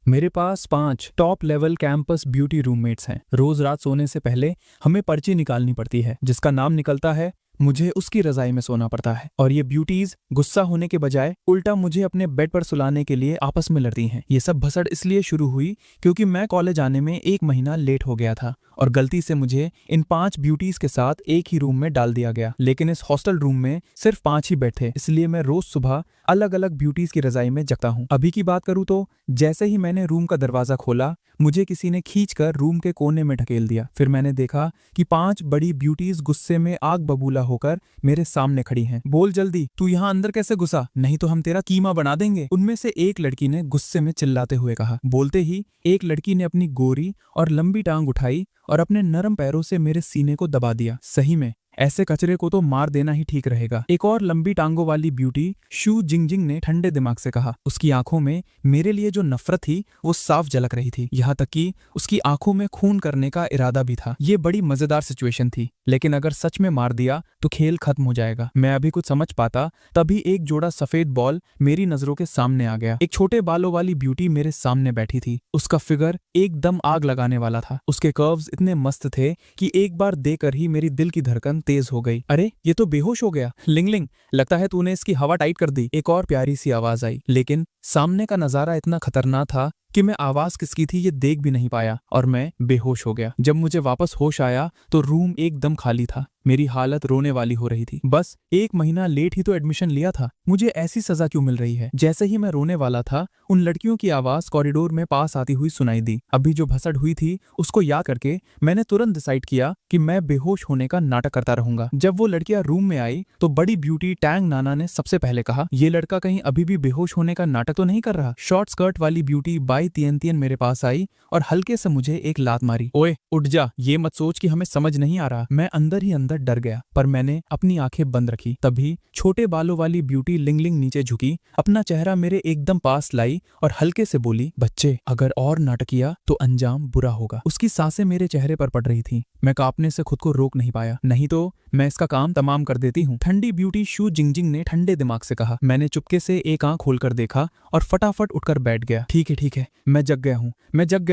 मेरे पास 5 top level campus beauty roommates हैं। रोज रात सोने से पहले हमें पर्ची निकालनी पड़ती है, जिसका नाम निकलता है मुझे उसकी रजाई में सोना पड़ता है। और ये ब्यूटीज गुस्सा होने के बजाय उल्टा मुझे अपने बेड पर सुलाने के लिए आपस में लड़ती हैं। ये सब भसड़ इसलिए शुरू हुई क्योंकि मैं कॉलेज आने में 1 महीना लेट हो गया था और गलती से मुझे इन 5 ब्यूटीज के साथ एक ही रूम में डाल दिया गया। लेकिन इस हॉस्टल रूम में सिर्फ 5 ही बेड थे, इसलिए मैं रोज सुबह अलग अलग ब्यूटीज की रजाई में जगता हूँ। अभी की बात करूँ तो जैसे ही मैंने रूम का दरवाजा खोला, मुझे किसी ने खींचकर रूम के कोने में ढकेल दिया। फिर मैंने देखा कि 5 बड़ी ब्यूटीज गुस्से में आग बबूला होकर मेरे सामने खड़ी हैं। बोल जल्दी, तू यहाँ अंदर कैसे घुसा? नहीं तो हम तेरा कीमा बना देंगे। उनमें से एक लड़की ने गुस्से में चिल्लाते हुए कहा। बोलते ही एक लड़की ने अपनी गोरी और लंबी टांग उठाई और अपने नरम पैरों से मेरे सीने को दबा दिया। सही में ऐसे कचरे को तो मार देना ही ठीक रहेगा। एक और लंबी टांगों वाली ब्यूटी शू जिंगजिंग ने ठंडे दिमाग से कहा। उसकी आंखों में मेरे लिए जो नफरत थी वो साफ झलक रही थी, यहाँ तक कि उसकी आंखों में खून करने का इरादा भी था। ये बड़ी मजेदार सिचुएशन थी, लेकिन अगर सच में मार दिया तो खेल खत्म हो जाएगा। मैं अभी कुछ समझ पाता तभी एक जोड़ा सफेद बॉल मेरी नजरों के सामने आ गया। एक छोटे बालों वाली ब्यूटी मेरे सामने बैठी थी। उसका फिगर एकदम आग लगाने वाला था। उसके कर्व्स इतने मस्त थे कि एक बार देकर ही मेरी दिल की धड़कन तेज हो गई। अरे ये तो बेहोश हो गया। लिंग लिंग, लगता है तूने इसकी हवा टाइट कर दी। एक और प्यारी सी आवाज आई, लेकिन सामने का नजारा इतना खतरनाक था कि मैं आवाज किसकी थी ये देख भी नहीं पाया और मैं बेहोश हो गया। जब मुझे वापस होश आया तो रूम एकदम खाली था। मेरी हालत रोने वाली हो रही थी। बस 1 महीना लेट ही तो एडमिशन लिया था, मुझे ऐसी सजा क्यों मिल रही है? जैसे ही मैं रोने वाला था, उन लड़कियों की आवाज कॉरिडोर में पास आती हुई सुनाई दी। अभी जो भसड़ हुई थी उसको याद करके मैंने तुरंत डिसाइड किया कि मैं बेहोश होने का नाटक करता रहूंगा। जब वो लड़कियां रूम में आई तो बड़ी ब्यूटी टैंग नाना ने सबसे पहले कहा, ये लड़का कहीं अभी भी बेहोश होने का नाटक तो नहीं कर रहा? शॉर्ट स्कर्ट वाली ब्यूटी बाई तियन तियन मेरे पास आई और हल्के से मुझे एक लात मारी। ओए उठ जा, ये मत सोच कि हमें समझ नहीं आ रहा। मैं अंदर ही अंदर डर गया, पर मैंने अपनी आंखें बंद रखी। तभी छोटे बालों वाली ब्यूटी लिंग लिंग नीचे झुकी, अपना चेहरा मेरे एकदम पास लाई और हल्के से बोली, बच्चे अगर और नाटक किया तो अंजाम बुरा होगा। उसकी सांसें मेरे चेहरे पर पड़ रही थी। मैं कांपने से खुद को रोक नहीं पाया, नहीं तो मैं इसका काम तमाम कर देती हूँ। ठंडी ब्यूटी शू जिंगजिंग ने ठंडे दिमाग से कहा। मैंने चुपके से एक आंख खोलकर देखा और फटाफट उठकर बैठ गया। ठीक है, मैं जग गया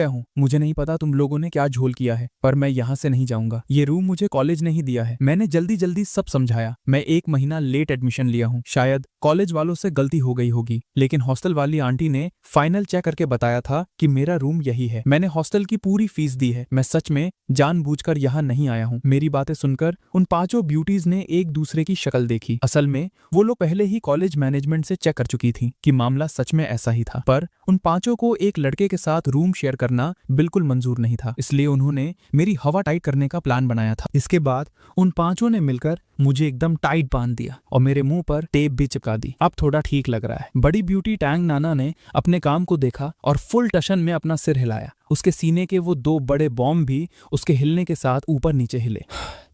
हूँ। मुझे नहीं पता तुम लोगों ने क्या झोल किया है, पर मैं यहाँ से नहीं जाऊंगा। ये रूम मुझे कॉलेज ने ही दिया है। मैंने जल्दी सब समझाया। मैं 1 महीना लेट एडमिशन लिया हूँ, शायद कॉलेज वालों से गलती हो गई होगी, लेकिन हॉस्टल वाली आंटी ने फाइनल चेक करके बताया था कि मेरा रूम यही है। मैंने हॉस्टल की पूरी फीस दी है। मैं सच में जानबूझकर यहाँ नहीं आया हूँ। मेरी बातें सुनकर उन 5 ब्यूटीज ने एक दूसरे की शक्ल देखी। असल में वो लोग पहले ही कॉलेज मैनेजमेंट से चेक कर चुकी थी कि मामला सच में ऐसा ही था, पर उन 5 को एक लड़के के साथ रूम शेयर करना बिल्कुल मंजूर नहीं था, इसलिए उन्होंने मेरी हवा टाइट करने का प्लान बनाया था। इसके बाद उन 5 ने मिलकर मुझे एकदम टाइट बांध दिया और मेरे मुंह पर टेप भी चिपका दी। अब थोड़ा ठीक लग रहा है। बड़ी ब्यूटी टैंग नाना ने अपने काम को देखा और फुल टशन में अपना सिर हिलाया। उसके सीने के वो 2 बड़े बॉम्ब भी उसके हिलने के साथ ऊपर नीचे हिले।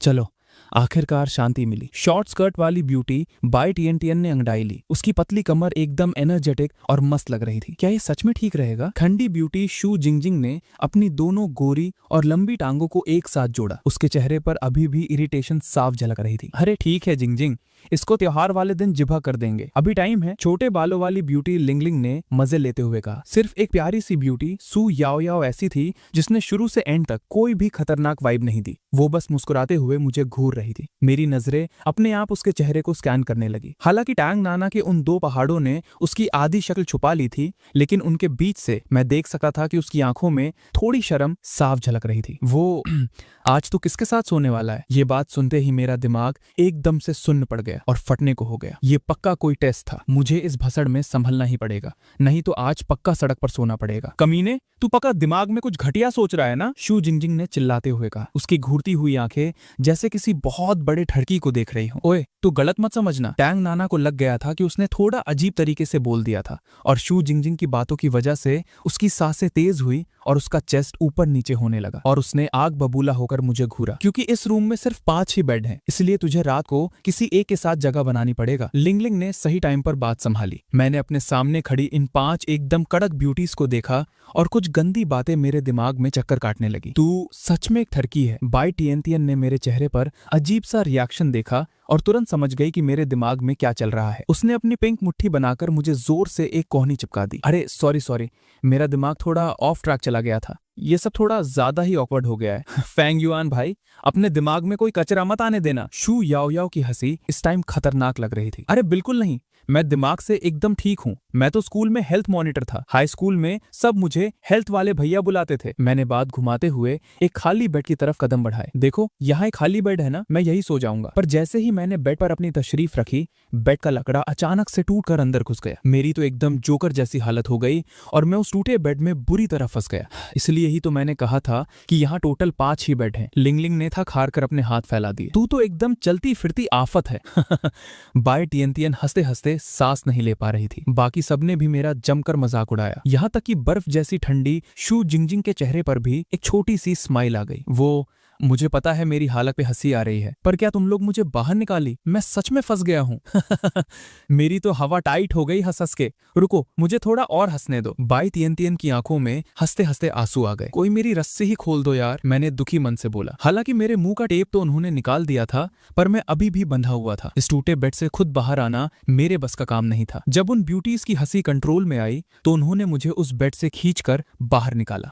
चलो, आखिरकार शांति मिली। शॉर्ट स्कर्ट वाली ब्यूटी बाई टीएन ने अंगड़ाई ली। उसकी पतली कमर एकदम एनर्जेटिक और मस्त लग रही थी। क्या ये सच में ठीक रहेगा? ठंडी ब्यूटी शू जिंगजिंग ने अपनी दोनों गोरी और लंबी टांगों को एक साथ जोड़ा। उसके चेहरे पर अभी भी इरिटेशन साफ झलक रही थी। अरे ठीक है जिंगजिंग, इसको त्योहार वाले दिन जिभा कर देंगे, अभी टाइम है। छोटे बालों वाली ब्यूटी लिंग लिंग ने मजे लेते हुए कहा। सिर्फ एक प्यारी सी ब्यूटी सू याओ याओ ऐसी थी जिसने शुरू से एंड तक कोई भी खतरनाक वाइब नहीं दी। वो बस मुस्कुराते हुए मुझे घूर रही थी। मेरी नजरें अपने आप उसके चेहरे को स्कैन करने लगी। हालांकि टैंग नाना के उन 2 पहाड़ों ने उसकी आधी शक्ल छुपा ली थी, लेकिन उनके बीच से मैं देख सका था कि उसकी आंखों में थोड़ी शर्म साफ झलक रही थी। वो आज तो किसके साथ सोने वाला है? ये बात सुनते ही मेरा दिमाग एकदम से सुन्न पड़ गया और फटने को हो गया। ये पक्का कोई टेस्ट था। मुझे इस भसड़ में संभलना ही पड़ेगा, नहीं तो आज पक्का सड़क पर सोना पड़ेगा। कमीने, तू पक्का दिमाग में कुछ घटिया सोच रहा है ना? शू जिंगजिंग ने चिल्लाते हुए कहा। उसकी घूरती हुई आंखें जैसे किसी बहुत बड़े ठड़की को देख रही हो। ओए तू गलत मत समझना। टैंग नाना को लग गया था कि उसने थोड़ा अजीब तरीके से बोल दिया था और शू जिंगजिंग की बातों की वजह से उसकी सांसें तेज हुई और उसका चेस्ट ऊपर नीचे होने लगा और उसने आग बबूला होकर मुझे घूरा। क्योंकि इस रूम में सिर्फ 5 ही बेड हैं, इसलिए तुझे रात को किसी एक के साथ जगह बनानी पड़ेगा। लिंगलिंग ने सही टाइम पर बात संभाली। मैंने अपने सामने खड़ी इन 5 एकदम कड़क ब्यूटीज को देखा और कुछ गंदी बातें मेरे दिमाग में चक्कर काटने लगी। तू सच में एक ठरकी है। बाई टिएंटियन ने मेरे चेहरे पर अजीब सा रिएक्शन देखा और तुरंत समझ गई कि मेरे दिमाग में क्या चल रहा है। उसने अपनी पिंक मुट्ठी बनाकर मुझे जोर से एक कोहनी चिपका दी। अरे सॉरी, मेरा दिमाग थोड़ा ऑफ ट्रैक चला गया था। ये सब थोड़ा ज्यादा ही ऑकवर्ड हो गया है। फैंग युआन भाई, अपने दिमाग में कोई कचरा मत आने देना। शू याओ याओ की हंसी इस टाइम खतरनाक लग रही थी। अरे बिल्कुल नहीं, मैं दिमाग से एकदम ठीक हूँ। मैं तो स्कूल में हेल्थ मॉनिटर था। हाई स्कूल में सब मुझे हेल्थ वाले भैया बुलाते थे। मैंने बात घुमाते हुए एक खाली बेड की तरफ कदम बढ़ाए। देखो यहाँ एक खाली बेड है ना, मैं यही सो जाऊंगा। पर जैसे ही मैंने बेड पर अपनी तशरीफ रखी, बेड का लकड़ा अचानक से टूट कर अंदर घुस गया। मेरी तो एकदम जोकर जैसी हालत हो गई और मैं उस टूटे बेड में बुरी तरह फंस गया। इसलिए ही तो मैंने कहा था कि यहाँ टोटल 5 ही बेड हैं। लिंगलिंग ने था खार कर अपने हाथ फैला दिए। तू तो एकदम चलती फिरती आफत है। बाय टिएंटियन हंसते हंसते सांस नहीं ले पा रही थी। बाकी सबने भी मेरा जमकर मजाक उड़ाया। यहाँ तक कि बर्फ जैसी ठंडी शू जिंगजिंग के चेहरे पर भी एक छोटी सी स्माइल आ गई। वो मुझे पता है मेरी हालत पे हंसी आ रही है, पर क्या तुम लोग मुझे बाहर निकाली? मैं सच में फंस गया हूँ। मेरी तो हवा टाइट हो गई हंस हंस के। रुको, मुझे थोड़ा और हंसने दो। बाई टिएंटियन की आंखों में हंसते हंसते आंसू आ गए। कोई मेरी रस्सी ही खोल दो यार, मैंने दुखी मन से बोला। हालांकि मेरे मुंह का टेप तो उन्होंने निकाल दिया था, पर मैं अभी भी बंधा हुआ था। इस टूटे बेड से खुद बाहर आना मेरे बस का काम नहीं था। जब उन ब्यूटीज की हंसी कंट्रोल में आई तो उन्होंने मुझे उस बेड से खींचकर बाहर निकाला।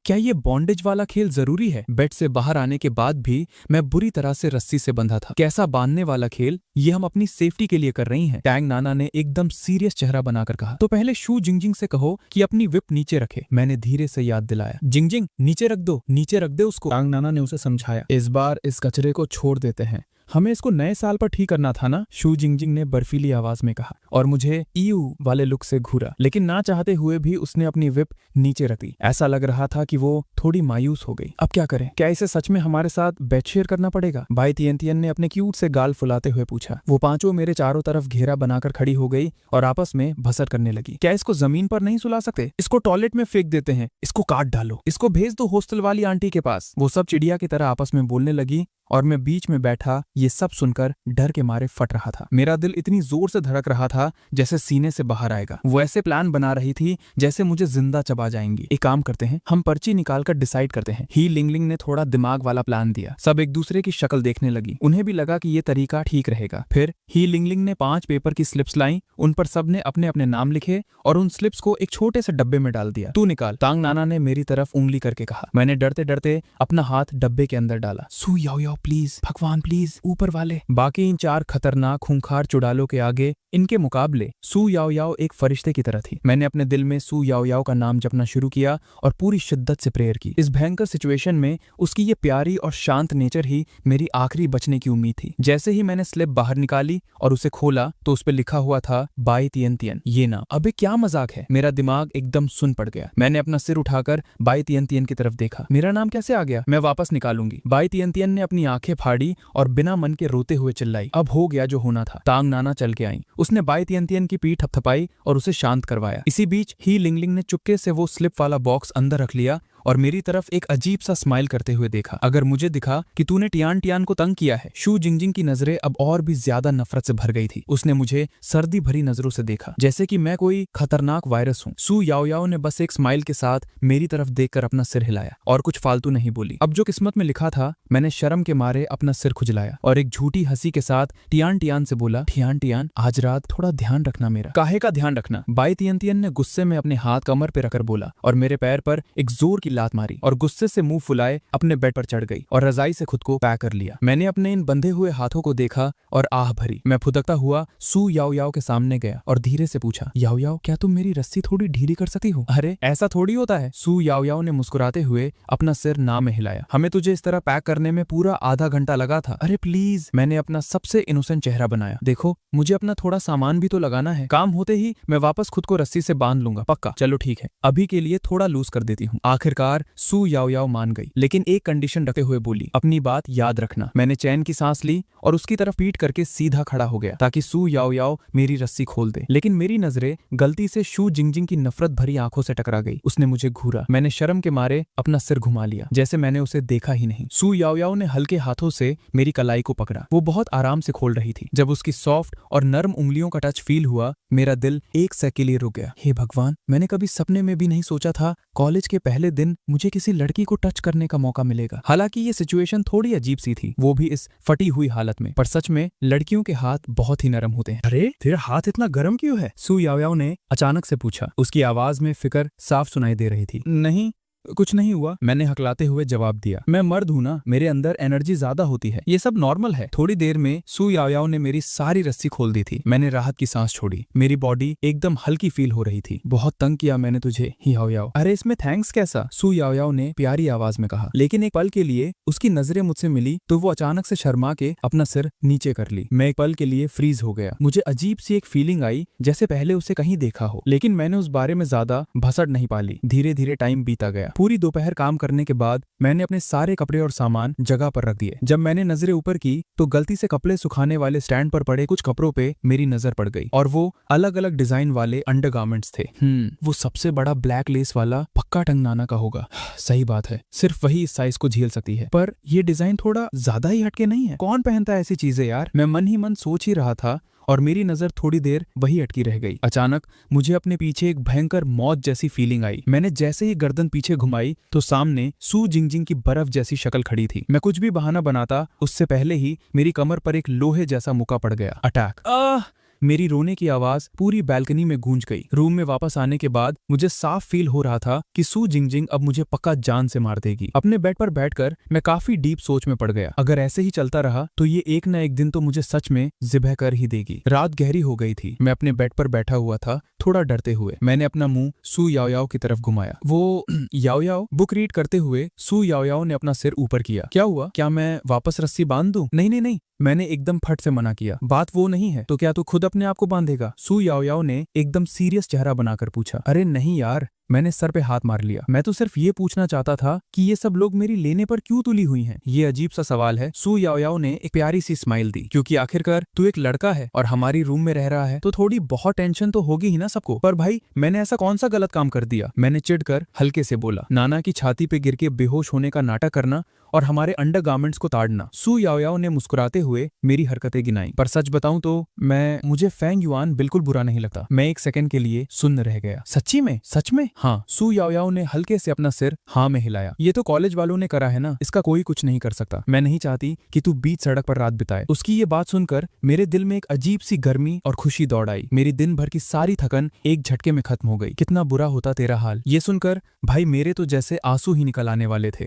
क्या ये बॉन्डेज वाला खेल जरूरी है? बेड से बाहर आने के बाद भी मैं बुरी तरह से रस्सी से बंधा था। कैसा बांधने वाला खेल? ये हम अपनी सेफ्टी के लिए कर रही हैं। टैंग नाना ने एकदम सीरियस चेहरा बनाकर कहा। तो पहले शू जिंगजिंग से कहो कि अपनी विप नीचे रखे। मैंने धीरे से याद दिलाया। जिंगजिंग नीचे रख दो, नीचे रख दे उसको। टैंग नाना ने उसे समझाया। इस बार इस कचरे को छोड़ देते हैं, हमें इसको नए साल पर ठीक करना था ना, शू जिंगजिंग ने बर्फीली आवाज में कहा और मुझे ईयू वाले लुक से घूरा। लेकिन ना चाहते हुए भी उसने अपनी विप नीचे रख दी। ऐसा लग रहा था कि वो थोड़ी मायूस हो गई। अब क्या करें? क्या इसे सच में हमारे साथ बेड शेयर करना पड़ेगा? बाई टिएंटियन ने अपने क्यूट से गाल फुलाते हुए पूछा। वो 5 मेरे चारों तरफ घेरा बनाकर खड़ी हो गई और आपस में भसर करने लगी। क्या इसको जमीन पर नहीं सुला सकते? इसको टॉयलेट में फेंक देते हैं, इसको काट डालो, इसको भेज दो हॉस्टल वाली आंटी के पास। वो सब चिड़िया की तरह आपस में बोलने लगी और मैं बीच में बैठा ये सब सुनकर डर के मारे फट रहा था। मेरा दिल इतनी जोर से धड़क रहा था जैसे सीने से बाहर आएगा। वो ऐसे प्लान बना रही थी जैसे मुझे जिंदा चबा जाएंगी। एक काम करते हैं, हम पर्ची निकालकर डिसाइड करते हैं। ही लिंगलिंग ने थोड़ा दिमाग वाला प्लान दिया। सब एक दूसरे की शक्ल देखने लगी। उन्हें भी लगा कि ये तरीका ठीक रहेगा। फिर ही लिंगलिंग ने 5 पेपर की स्लिप्स लाई। उन पर सबने अपने अपने नाम लिखे और उन स्लिप्स को एक छोटे से डब्बे में डाल दिया। तू निकाल, टांग नाना ने मेरी तरफ उंगली करके कहा। मैंने डरते डरते अपना हाथ डब्बे के अंदर डाला। सू याओ याओ प्लीज, भगवान प्लीज, ऊपर वाले। बाकी इन 4 खतरनाक खूंखार चुड़ालों के आगे इनके मुकाबले सू याओ याओ एक फरिश्ते की तरह थी। मैंने अपने दिल में सू याओ याओ का नाम जपना शुरू किया और पूरी शिद्दत से प्रेयर की। इस भयंकर सिचुएशन में उसकी ये प्यारी और शांत नेचर ही मेरी आखिरी बचने की उम्मीद थी। जैसे ही मैंने स्लिप बाहर निकाली और उसे खोला तो उस पर लिखा हुआ था बाई टिएंटियन। ये ना, अबे क्या मजाक है? मेरा दिमाग एकदम सुन पड़ गया। मैंने अपना सिर उठाकर बाई टिएंटियन की तरफ देखा। मेरा नाम कैसे आ गया? मैं वापस निकालूंगी। बाई टिएंटियन ने अपनी आंखें फाड़ी और बिना मन के रोते हुए चिल्लाई। अब हो गया जो होना था। टांग नाना चल के आई। उसने बाई टिएंटियन की पीठ थपथपाई और उसे शांत करवाया। इसी बीच ही लिंगलिंग ने चुपके से वो स्लिप वाला बॉक्स अंदर रख लिया और मेरी तरफ एक अजीब सा स्माइल करते हुए देखा। अगर मुझे दिखा कि तूने टियान टियान को तंग किया है। शू जिंगजिंग की नजरें अब और भी ज्यादा नफरत से भर गई थी। उसने मुझे सर्दी भरी नजरों से देखा जैसे कि मैं कोई खतरनाक वायरस हूँ। सू याओ याओ ने बस एक स्माइल के साथ मेरी तरफ देखकर अपना सिर हिलाया और कुछ फालतू नहीं बोली। अब जो किस्मत में लिखा था, मैंने शर्म के मारे अपना सिर खुजलाया और एक झूठी हंसी के साथ टियान टियान से बोला, टियान टियान आज रात थोड़ा ध्यान रखना मेरा। काहे का ध्यान रखना? बाई टिएंटियन ने गुस्से में अपने हाथ कमर पे रखकर बोला और मेरे पैर पर एक जोर की लात मारी और गुस्से से मुंह फुलाए अपने बेड पर चढ़ गई और रजाई से खुद को पैक कर लिया। मैंने अपने इन बंधे हुए हाथों को देखा और आह भरी। मैं फुदकता हुआ सू याओ याओ के सामने गया और धीरे से पूछा, याओ याओ क्या तुम मेरी रस्सी थोड़ी ढीली कर सकती हो? अरे ऐसा थोड़ी होता है। सू याओ याओ ने मुस्कुराते हुए अपना सिर ना में हिलाया। हमें तुझे इस तरह पैक करने में पूरा आधा घंटा लगा था। अरे प्लीज। मैंने अपना सबसे इनोसेंट चेहरा बनाया। देखो मुझे अपना थोड़ा सामान भी तो लगाना है। काम होते ही मैं वापस खुद को रस्सी से बांध लूंगा, पक्का। चलो ठीक है, अभी के लिए थोड़ा लूज कर देती हूँ। आखिरकार आखिरकार सू याओ याओ मान गई, लेकिन एक कंडीशन रखते हुए बोली, अपनी बात याद रखना। मैंने चैन की सांस ली और उसकी तरफ पीठ करके सीधा खड़ा हो गया ताकि सू याओ याओ मेरी रस्सी खोल दे, लेकिन मेरी नजरें गलती से शू जिंगजिंग की नफरत भरी आंखों से टकरा गई। उसने मुझे घूरा। मैंने शर्म के मारे अपना सिर घुमा लिया, जैसे मैंने उसे देखा ही नहीं। सू याओ याओ ने हल्के हाथों से मेरी कलाई को पकड़ा। वो बहुत आराम से खोल रही थी। जब उसकी सॉफ्ट और नर्म उंगलियों का टच फील हुआ, मेरा दिल एक सेकंड के लिए रुक गया। हे भगवान, मैंने कभी सपने में भी नहीं सोचा था कॉलेज के पहले दिन मुझे किसी लड़की को टच करने का मौका मिलेगा। हालांकि ये सिचुएशन थोड़ी अजीब सी थी, वो भी इस फटी हुई हालत में, पर सच में लड़कियों के हाथ बहुत ही नरम होते हैं। अरे तेरा हाथ इतना गर्म क्यों है? सू याओ याओ ने अचानक से पूछा। उसकी आवाज में फिक्र साफ सुनाई दे रही थी। नहीं, कुछ नहीं हुआ, मैंने हकलाते हुए जवाब दिया। मैं मर्द हूं ना, मेरे अंदर एनर्जी ज्यादा होती है, ये सब नॉर्मल है। थोड़ी देर में सू याओ याओ ने मेरी सारी रस्सी खोल दी थी। मैंने राहत की सांस छोड़ी। मेरी बॉडी एकदम हल्की फील हो रही थी। बहुत तंग किया मैंने तुझे याओ याओ। अरे इसमें थैंक्स कैसा, सू याओ याओ ने प्यारी आवाज में कहा। लेकिन एक पल के लिए उसकी नजरें मुझसे मिली तो वो अचानक से शर्मा के अपना सिर नीचे कर ली। मैं एक पल के लिए फ्रीज हो गया। मुझे अजीब सी एक फीलिंग आई जैसे पहले उसे कहीं देखा हो, लेकिन मैंने उस बारे में ज्यादा भसड़ नहीं पाली। धीरे धीरे टाइम बीता गया। पूरी दोपहर काम करने के बाद मैंने अपने सारे कपड़े और सामान जगह पर रख दिए। जब मैंने नजरें ऊपर की तो गलती से कपड़े सुखाने वाले स्टैंड पर पड़े कुछ कपड़ों पे मेरी नजर पड़ गई, और वो अलग अलग डिजाइन वाले अंडरगारमेंट्स थे। वो सबसे बड़ा ब्लैक लेस वाला पक्का टंगनाना का होगा। सही बात है, सिर्फ वही इस साइज को झेल सकती है। पर ये डिजाइन थोड़ा ज्यादा ही हटके नहीं है? कौन पहनता है ऐसी चीजें यार? मैं मन ही मन सोच ही रहा था और मेरी नजर थोड़ी देर वही अटकी रह गई। अचानक मुझे अपने पीछे एक भयंकर मौत जैसी फीलिंग आई। मैंने जैसे ही गर्दन पीछे घुमाई तो सामने सू जिंगजिंग की बर्फ जैसी शक्ल खड़ी थी। मैं कुछ भी बहाना बनाता उससे पहले ही मेरी कमर पर एक लोहे जैसा मुक्का पड़ गया। अटैक! मेरी रोने की आवाज पूरी बैल्कनी में गूंज गई। रूम में वापस आने के बाद मुझे साफ फील हो रहा था कि सू जिंगजिंग अब मुझे पक्का जान से मार देगी। अपने बेड पर बैठकर मैं काफी डीप सोच में पड़ गया। अगर ऐसे ही चलता रहा तो ये एक न एक दिन तो मुझे सच में ज़िबह कर ही देगी। रात गहरी हो गई थी। मैं अपने बेड पर बैठा हुआ था, थोड़ा डरते हुए। मैंने अपना मुंह सू याओ याओ की तरफ घुमाया। वो याओ याओ बुक रीड करते हुए सू याओ याओ ने अपना सिर ऊपर किया। क्या हुआ? क्या मैं वापस रस्सी बांध दूं? नहीं नहीं नहीं, मैंने एकदम फट से मना किया। बात वो नहीं है तो क्या तू खुद अपने आप को बांधेगा? सू याओ याओ ने एकदम सीरियस चेहरा बनाकर पूछा। अरे नहीं यार, मैंने सर पे हाथ मार लिया। मैं तो सिर्फ ये पूछना चाहता था कि ये सब लोग मेरी लेने पर क्यों तुली हुई हैं? ये अजीब सा सवाल है। सू याओ याओ ने एक प्यारी सी स्माइल दी, क्योंकि आखिरकार तू एक लड़का है और हमारी रूम में रह रहा है तो थोड़ी बहुत टेंशन तो होगी ही ना सबको। पर भाई, मैंने ऐसा कौन सा गलत काम कर दिया? मैंने चिढ़कर हल्के से बोला। नाना की छाती पे गिर के बेहोश होने का नाटक करना और हमारे अंडरगारमेंट्स को ताड़ना। सू याओ याओ ने मुस्कुराते हुए मेरी हरकतें गिनाई। पर सच बताऊं तो मुझे फेंग युआन बिल्कुल बुरा नहीं लगता। मैं एक सेकंड के लिए सुन्न रह गया। सच्ची में? सच में? हाँ। सू याओ याओ ने हल्के से अपना सिर हाँ में हिलाया। ये तो कॉलेज वालों ने करा है ना, इसका कोई कुछ नहीं कर सकता। मैं नहीं चाहती कि तू बीच सड़क पर रात बिताए। उसकी ये बात सुनकर मेरे दिल में एक अजीब सी गर्मी और खुशी दौड़ आई। मेरी दिन भर की सारी थकन एक झटके में खत्म हो गई। कितना बुरा होता तेरा हाल। ये सुनकर भाई मेरे तो जैसे आंसू ही निकल आने वाले थे।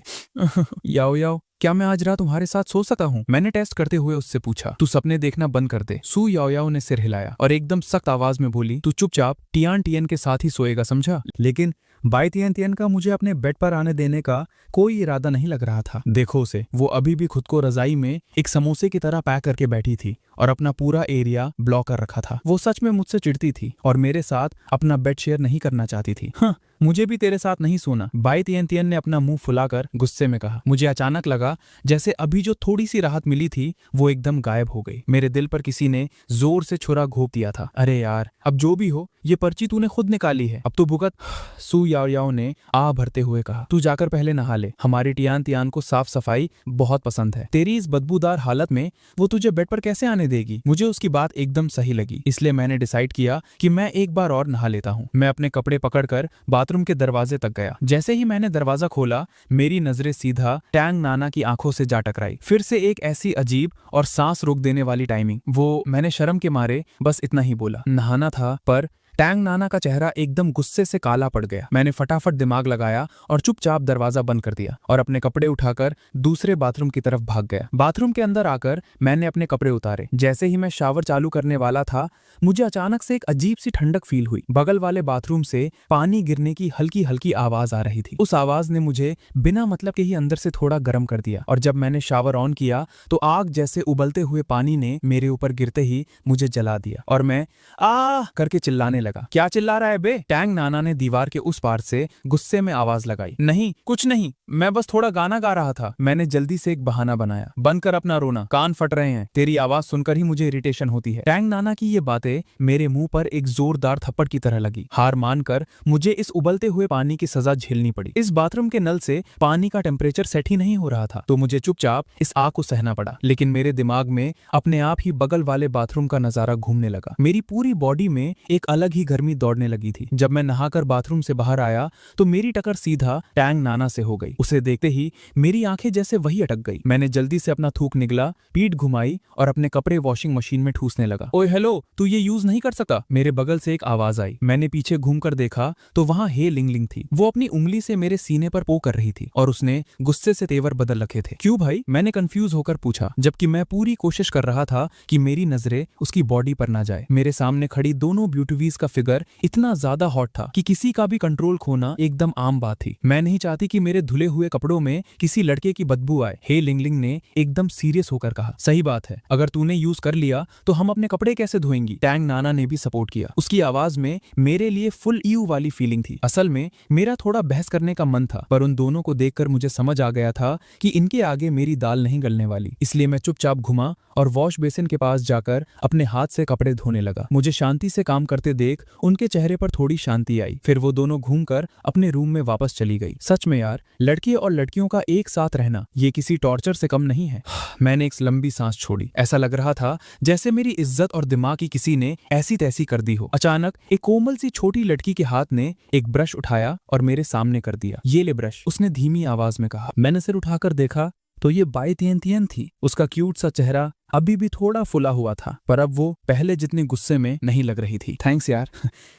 याओ याओ, क्या मैं आज रात तुम्हारे साथ सो सकता हूँ? मैंने टेस्ट करते हुए उससे पूछा। तू सपने देखना बंद कर दे। सू याओ याओ ने सिर हिलाया और एकदम सख्त आवाज में बोली, तू चुपचाप टियान टियन के साथ ही सोएगा, समझा? लेकिन बाई तियन तियन का मुझे अपने बेड पर आने देने का कोई इरादा नहीं लग रहा था। देखो उसे, वो अभी भी खुद को रजाई में एक समोसे की तरह पैक करके बैठी थी और अपना पूरा एरिया ब्लॉक कर रखा था। वो सच में मुझसे चिढ़ती थी और मेरे साथ अपना बेड शेयर नहीं करना चाहती थी। हाँ, मुझे भी तेरे साथ नहीं सोना, बाई तियन तियन ने अपना मुंह फुलाकर गुस्से में कहा। मुझे अचानक लगा जैसे अभी जो थोड़ी सी राहत मिली थी वो एकदम गायब हो गई। मेरे दिल पर किसी ने जोर से छुरा घोंप दिया था। अरे यार, अब जो भी हो, ये पर्ची तूने खुद निकाली है, अब तो भुगत। सू याओ याओ ने आ भरते हुए कहा। तू जाकर पहले नहा ले, हमारी टियान तियान को साफ सफाई बहुत पसंद है। तेरी इस बदबूदार हालत में वो तुझे बेड पर कैसे आने देगी? मुझे उसकी बात एकदम सही लगी, इसलिए मैंने डिसाइड किया कि मैं एक बार और नहा लेता हूँ। मैं अपने कपड़े पकड़कर बाथरूम के दरवाजे तक गया। जैसे ही मैंने दरवाजा खोला, मेरी नजरें सीधा टैंग नाना की आंखों से जा टकराई। फिर से एक ऐसी अजीब और सांस रोक देने वाली टाइमिंग। मैंने शर्म के मारे बस इतना ही बोला, नहाना था। पर टैंग नाना का चेहरा एकदम गुस्से से काला पड़ गया। मैंने फटाफट दिमाग लगाया और चुपचाप दरवाजा बंद कर दिया और अपने कपड़े उठाकर दूसरे बाथरूम की तरफ भाग गया। बाथरूम के अंदर आकर मैंने अपने कपड़े उतारे। जैसे ही मैं शावर चालू करने वाला था, मुझे अचानक से एक अजीब सी ठंडक फील हुई। बगल वाले बाथरूम से पानी गिरने की हल्की हल्की आवाज आ रही थी। उस आवाज ने मुझे बिना मतलब के ही अंदर से थोड़ा गर्म कर दिया और जब मैंने शावर ऑन किया तो आग जैसे उबलते हुए पानी ने मेरे ऊपर गिरते ही मुझे जला दिया और मैं आ करके चिल्लाने लगा। क्या चिल्ला रहा है बे? टैंग नाना ने दीवार के उस पार से गुस्से में आवाज लगाई। नहीं, कुछ नहीं, मैं बस थोड़ा गाना गा रहा था। मैंने जल्दी से एक बहाना बनाया। बंद कर अपना रोना, कान फट रहे हैं, तेरी आवाज सुनकर ही मुझे इरिटेशन होती है। टैंग नाना की ये बातें मेरे मुंह पर एक जोरदार थप्पड़ की तरह लगी। हार मानकर मुझे इस उबलते हुए पानी की सजा झेलनी पड़ी। इस बाथरूम के नल से पानी का टेम्परेचर सेट ही नहीं हो रहा था, तो मुझे चुपचाप इस आग को सहना पड़ा। लेकिन मेरे दिमाग में अपने आप ही बगल वाले बाथरूम का नजारा घूमने लगा। मेरी पूरी बॉडी में एक अलग ही गर्मी दौड़ने लगी थी। जब मैं नहाकर बाथरूम से बाहर आया तो मेरी टक्कर सीधा टैंग नाना से हो गई। उसे देखते ही मेरी आंखें जैसे वही अटक गई। मैंने जल्दी से अपना थूक निगला, पीठ घुमाई और अपने कपड़े वॉशिंग मशीन में ठूसने लगा। ओए हेलो, तू ये यूज नहीं कर सकता, मेरे बगल से एक आवाज आई। मैंने पीछे घूमकर देखा तो वहां हे लिंगलिंग थी। वो अपनी उंगली से मेरे सीने पर पो कर रही थी और उसने गुस्से से तेवर बदल रखे थे। क्यों भाई? मैंने कंफ्यूज होकर पूछा, जबकि मैं पूरी कोशिश कर रहा था कि मेरी नजरें उसकी बॉडी पर ना जाए। मेरे सामने खड़ी दोनों ब्यूटीवीज का फिगर इतना ज्यादा हॉट था कि किसी का भी कंट्रोल खोना एकदम आम बात थी। मैं नहीं चाहती कि मेरे धुले हुए कपड़ों में किसी लड़के की बदबू आए। हे लिंगलिंग ने एकदम सीरियस होकर कहा, सही बात है, अगर तूने यूज कर लिया तो हम अपने कपड़े कैसे धोएंगी? टैंग नाना ने भी सपोर्ट किया। उसकी आवाज में मेरे लिए फुल यू वाली फीलिंग थी। असल में मेरा थोड़ा बहस करने का मन था, पर उन दोनों को देखकर मुझे समझ आ गया था कि इनके आगे मेरी दाल नहीं गलने वाली। इसलिए मैं चुपचाप घुमा और वॉश बेसिन के पास जाकर अपने हाथ से कपड़े धोने लगा। मुझे शांति से काम करते देख उनके चेहरे पर थोड़ी शांति आई। फिर वो दोनों घूमकर अपने रूम में वापस चली गई। सच में यार, लड़की और लड़कियों का एक साथ रहना ये किसी टॉर्चर से कम नहीं है। मैंने एक लंबी सांस छोड़ी। ऐसा लग रहा था जैसे मेरी इज्जत और दिमाग की किसी ने ऐसी तैसी कर दी हो। अचानक एक कोमल सी छोटी लड़की के हाथ ने एक ब्रश उठाया और मेरे सामने कर दिया। ये ले ब्रश, उसने धीमी आवाज में कहा। मैंने सिर उठाकर देखा तो ये बाई तियन तियन थी। उसका क्यूट सा चेहरा अभी भी थोड़ा फुला हुआ था, पर अब वो पहले जितनी गुस्से में नहीं लग रही थी। थैंक्स यार,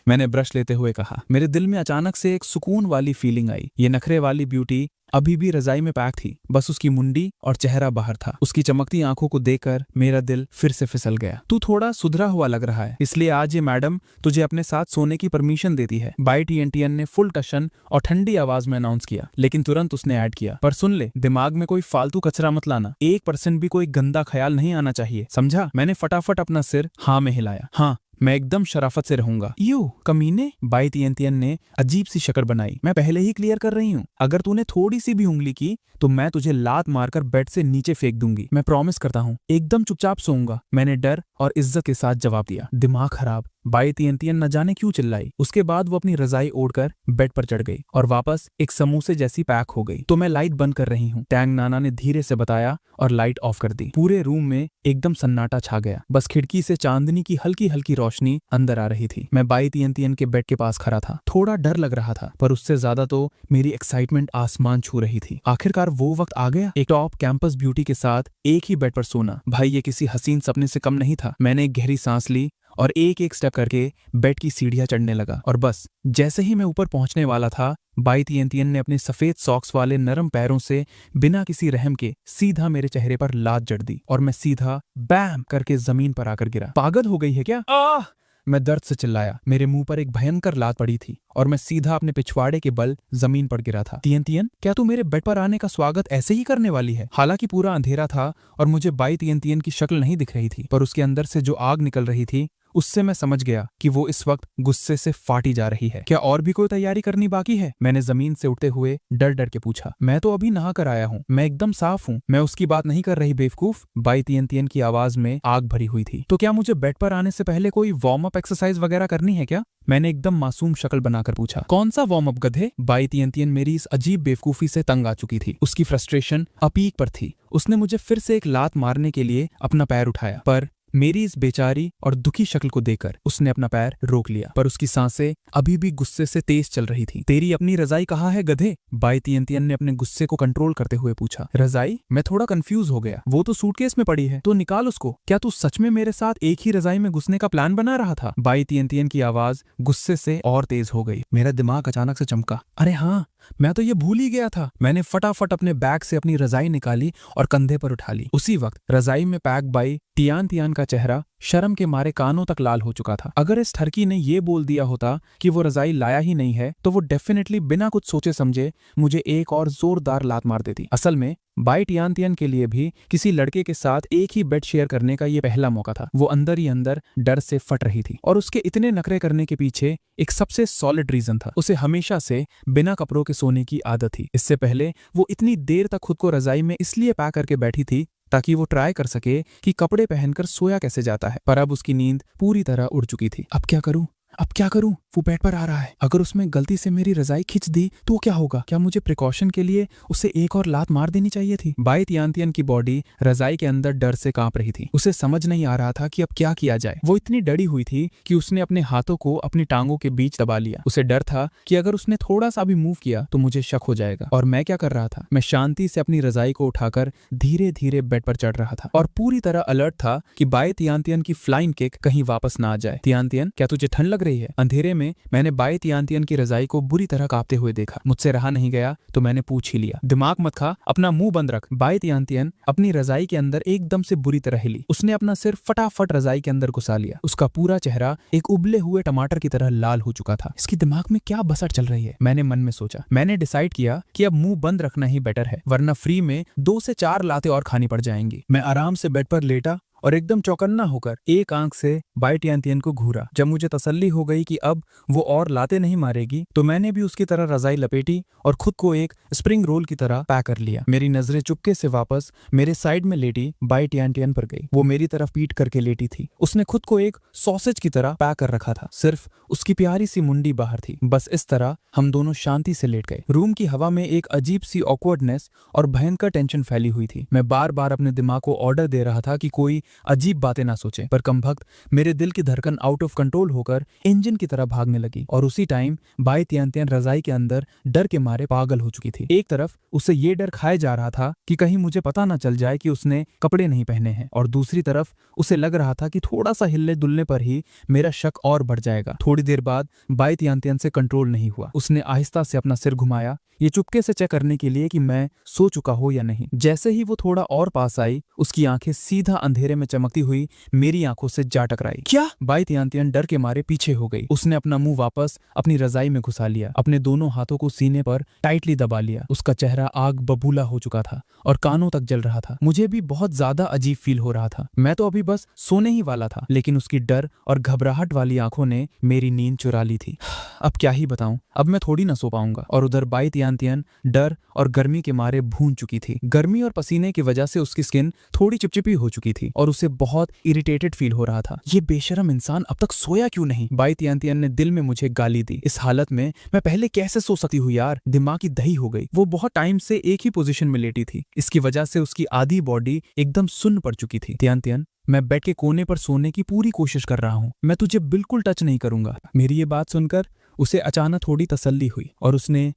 मैंने ब्रश लेते हुए कहा। मेरे दिल में अचानक से एक सुकून वाली फीलिंग आई। ये नखरे वाली ब्यूटी अभी भी रजाई में पैक थी, बस उसकी मुंडी और चेहरा बाहर था। उसकी चमकती आंखों को देखकर मेरा दिल फिर से फिसल गया। तू थोड़ा सुधरा हुआ लग रहा है, इसलिए आज ये मैडम तुझे अपने साथ सोने की परमिशन देती है, बाई टीएनटीएन ने फुल टशन और ठंडी आवाज में अनाउंस किया। लेकिन तुरंत उसने ऐड किया, पर सुन ले, दिमाग में कोई फालतू कचरा मत लाना, 1% भी कोई गंदा ख्याल नहीं आना चाहिए, समझा? मैंने फटाफट अपना सिर हाँ में हिलाया। हाँ, मैं एकदम शराफत से रहूंगा। यू कमीने, बाई तियन ने अजीब सी शक्ल बनाई। मैं पहले ही क्लियर कर रही हूँ, अगर तूने थोड़ी सी भी उंगली की तो मैं तुझे लात मारकर बेड से नीचे फेंक दूंगी। मैं प्रॉमिस करता हूँ, एकदम चुपचाप सोऊंगा, मैंने डर और इज्जत के साथ जवाब दिया। दिमाग खराब, बाई तियन न जाने क्यों चिल्लाई। उसके बाद वो अपनी रजाई ओढ़कर बेड पर चढ़ गई और वापस एक समोसे जैसी पैक हो गई। तो मैं लाइट बंद कर रही हूँ, टैंग नाना ने धीरे से बताया और लाइट ऑफ कर दी। पूरे रूम में एकदम सन्नाटा छा गया, बस खिड़की से चांदनी की हल्की हल्की रोशनी अंदर आ रही थी। मैं बाई तियन के बेड के पास खड़ा था। थोड़ा डर लग रहा था, पर उससे ज्यादा तो मेरी एक्साइटमेंट आसमान छू रही थी। आखिरकार वो वक्त आ गया, एक टॉप कैंपस ब्यूटी के साथ एक ही बेड पर सोना। भाई ये किसी हसीन सपने से कम नहीं था। मैंने एक गहरी सांस ली और एक एक स्टेप करके बेड की सीढ़ियां चढ़ने लगा। और बस जैसे ही मैं ऊपर पहुंचने वाला था, बाई तियन ने अपने सफेद सॉक्स वाले नरम पैरों से बिना किसी रहम के सीधा मेरे चेहरे पर लात जड़ दी और मैं सीधा बैम करके जमीन पर आकर गिरा। पागल हो गई है क्या? मैं दर्द से चिल्लाया। मेरे मुंह पर एक भयंकर लात पड़ी थी और मैं सीधा अपने पिछवाड़े के बल जमीन पर गिरा था। तियन, क्या तू मेरे बेड पर आने का स्वागत ऐसे ही करने वाली है? हालांकि पूरा अंधेरा था और मुझे बाई तियन की शक्ल नहीं दिख रही थी, पर उसके अंदर से जो आग निकल रही थी उससे मैं समझ गया कि वो इस वक्त गुस्से से फाटी जा रही है। क्या और भी कोई तैयारी करनी बाकी है? मैंने जमीन से उठते हुए डर डर के पूछा। मैं तो अभी नहा कर आया हूँ, मैं एकदम साफ हूँ। मैं उसकी बात नहीं कर रही बेवकूफ, बाई तियन की आवाज में आग भरी हुई थी। तो क्या मुझे बेड पर आने से पहले कोई वार्म अप एक्सरसाइज वगैरह करनी है क्या? मैंने एकदम मासूम शक्ल बनाकर पूछा। कौन सा वार्म अप गधे? बाई तियन मेरी इस अजीब बेवकूफी से तंग आ चुकी थी। उसकी फ्रस्ट्रेशन अपीक पर थी। उसने मुझे फिर से एक लात मारने के लिए अपना पैर उठाया, पर मेरी इस बेचारी और दुखी शक्ल को देखकर उसने अपना पैर रोक लिया, पर उसकी सांसें अभी भी गुस्से से तेज चल रही थी। तेरी अपनी रजाई कहाँ है गधे? बाई तियन ने अपने गुस्से को कंट्रोल करते हुए पूछा। रजाई? मैं थोड़ा कंफ्यूज हो गया। वो तो सूटकेस में पड़ी है, तो निकाल उसको। क्या तू सच में मेरे साथ एक ही रजाई में घुसने का प्लान बना रहा था? बाई तियन की आवाज गुस्से से और तेज हो गई। मेरा दिमाग अचानक से चमका। अरे हाँ, मैं तो ये भूल ही गया था। मैंने फटाफट अपने बैग से अपनी रजाई निकाली और कंधे पर उठा ली। उसी वक्त रजाई में पैक बाई तियान का चेहरा शर्म के मारे कानों तक लाल हो चुका था। अगर इस ठरकी ने ये बोल दिया होता कि वो रजाई लाया ही नहीं है तो वो डेफिनेटली बिना कुछ सोचे समझे मुझे एक और जोरदार लात मार देती। असल में बाई टियानतियन के लिए भी किसी लड़के के साथ एक ही बेड शेयर करने का ये पहला मौका था। वो अंदर ही अंदर डर से फट रही थी और उसके इतने नखरे करने के पीछे एक सबसे सॉलिड रीजन था। उसे हमेशा से बिना कपड़ों के सोने की आदत थी। इससे पहले वो इतनी देर तक खुद को रजाई में इसलिए पैक करके बैठी थी ताकि वो ट्राई कर सके कि कपड़े पहनकर सोया कैसे जाता है, पर अब उसकी नींद पूरी तरह उड़ चुकी थी। अब क्या करूं? वो बेड पर आ रहा है। अगर उसमें गलती से मेरी रजाई खींच दी तो क्या होगा? क्या मुझे प्रिकॉशन के लिए उसे एक और लात मार देनी चाहिए थी? बाई तियानतियन की बॉडी रजाई के अंदर डर से कांप रही थी। उसे समझ नहीं आ रहा था कि अब क्या किया जाए। वो इतनी डरी हुई थी कि उसने अपने हाथों को अपनी टांगों के बीच दबा लिया। उसे डर था कि अगर उसने थोड़ा सा भी मूव किया तो मुझे शक हो जाएगा। और मैं क्या कर रहा था? मैं शांति से अपनी रजाई को उठाकर धीरे धीरे बेड पर चढ़ रहा था और पूरी तरह अलर्ट था कि बाई तियानतियन की फ्लाइंग किक कहीं वापस ना आ जाए। तियानतियन, क्या तुझे ठंड लग रही है? अंधेरे में मैंने बाई तियानतियन की रजाई को बुरी तरह कांपते हुए देखा। मुझसे रहा नहीं गया तो मैंने पूछ ही लिया। दिमाग मत खा, अपना मुंह बंद रख। बाई तियानतियन अपनी रजाई के अंदर एकदम से बुरी तरह हिली। उसने अपना सिर फटाफट रजाई के अंदर घुसा लिया। उसका पूरा चेहरा एक उबले हुए टमाटर की तरह लाल हो चुका था। इसकी दिमाग में क्या बसर चल रही है? मैंने मन में सोचा। मैंने डिसाइड किया कि अब मुंह बंद रखना ही बेटर है, वरना फ्री में 2 से 4 लातें और खानी पड़ जाएंगी। मैं आराम से बेड पर लेटा और एकदम चौकन्ना होकर एक आंख से बाई टियानतियन को घूरा। जब मुझे तसल्ली हो गई कि अब वो और लाते नहीं मारेगी तो मैंने भी उसकी तरह रजाई लपेटी और खुद को एक स्प्रिंग रोल की तरह पैक कर लिया। मेरी नजरें चुपके से वापस मेरे साइड में लेटी बाई टियानतियन पर गई। वो मेरी तरफ पीठ करके लेटी थी। उसने खुद को एक सॉसेज की तरह पैक कर रखा था, सिर्फ उसकी प्यारी सी मुंडी बाहर थी। बस इस तरह हम दोनों शांति से लेट गए। रूम की हवा में एक अजीब सी ऑकवर्डनेस और भयंकर टेंशन फैली हुई थी। मैं बार बार अपने दिमाग को ऑर्डर दे रहा था कि कोई अजीब बातें ना सोचे, पर कमबख्त मेरे दिल की धड़कन आउट ऑफ कंट्रोल होकर इंजन की तरह भागने लगी। और उसी टाइम बाई तियानतियन रजाई के अंदर डर के मारे पागल हो चुकी थी। एक तरफ उसे ये डर खाए जा रहा था कि कहीं मुझे पता ना चल जाए कि उसने कपड़े नहीं पहने हैं, और दूसरी तरफ उसे लग रहा था कि थोड़ा सा हिलने डुलने पर ही मेरा शक और बढ़ जाएगा। थोड़ी देर बाद बाई तियानतियन से कंट्रोल नहीं हुआ। उसने आहिस्ता से अपना सिर घुमाया, ये चुपके से चेक करने के लिए कि मैं सो चुका हो या नहीं। जैसे ही वो थोड़ा और पास आई, उसकी आंखें सीधा अंधेरे में चमकती हुई मेरी आंखों से जा टकराई। क्या? बाई तियानतियन डर के मारे पीछे हो गई। उसने अपना मुंह वापस अपनी रजाई में घुसा लिया, अपने दोनों हाथों को सीने पर टाइटली दबा लिया। उसका चेहरा आग बबूला हो चुका था और कानों तक जल रहा था। मुझे भी बहुत ज्यादा अजीब फील हो रहा था। मैं तो अभी बस सोने ही वाला था, लेकिन उसकी डर और घबराहट वाली आंखों ने मेरी नींद चुरा ली थी। अब क्या ही बताऊं, अब मैं थोड़ी ना सो पाऊंगा। और उधर बाई तियानतियन डर और गर्मी के मारे भून चुकी थी। गर्मी और पसीने की वजह से उसकी स्किन थोड़ी चिपचिपी हो चुकी थी और उसे बहुत इरिटेटेड फील हो रहा था। ये बेशरम इंसान अब तक सोया क्यों नहीं? बाई तियानतियन ने दिल में मुझे गाली दी। इस हालत में मैं पहले कैसे सो सकती हूँ यार? दिमाग की दही हो गई। वो बहुत टाइम से एक ही पोजीशन में लेटी थी। इसकी वजह से उसकी आधी बॉडी एकदम सुन्न पड़ चुकी थी। तियानतियन, मैं बेड के कोने पर सोने की पूरी कोशिश कर रहा हूँ। मैं तुझे बिल्कुल टच नहीं करूंगा। मेरी ये बात सुनकर उसे अचानक थोड़ी तसल्ली हुई और उसने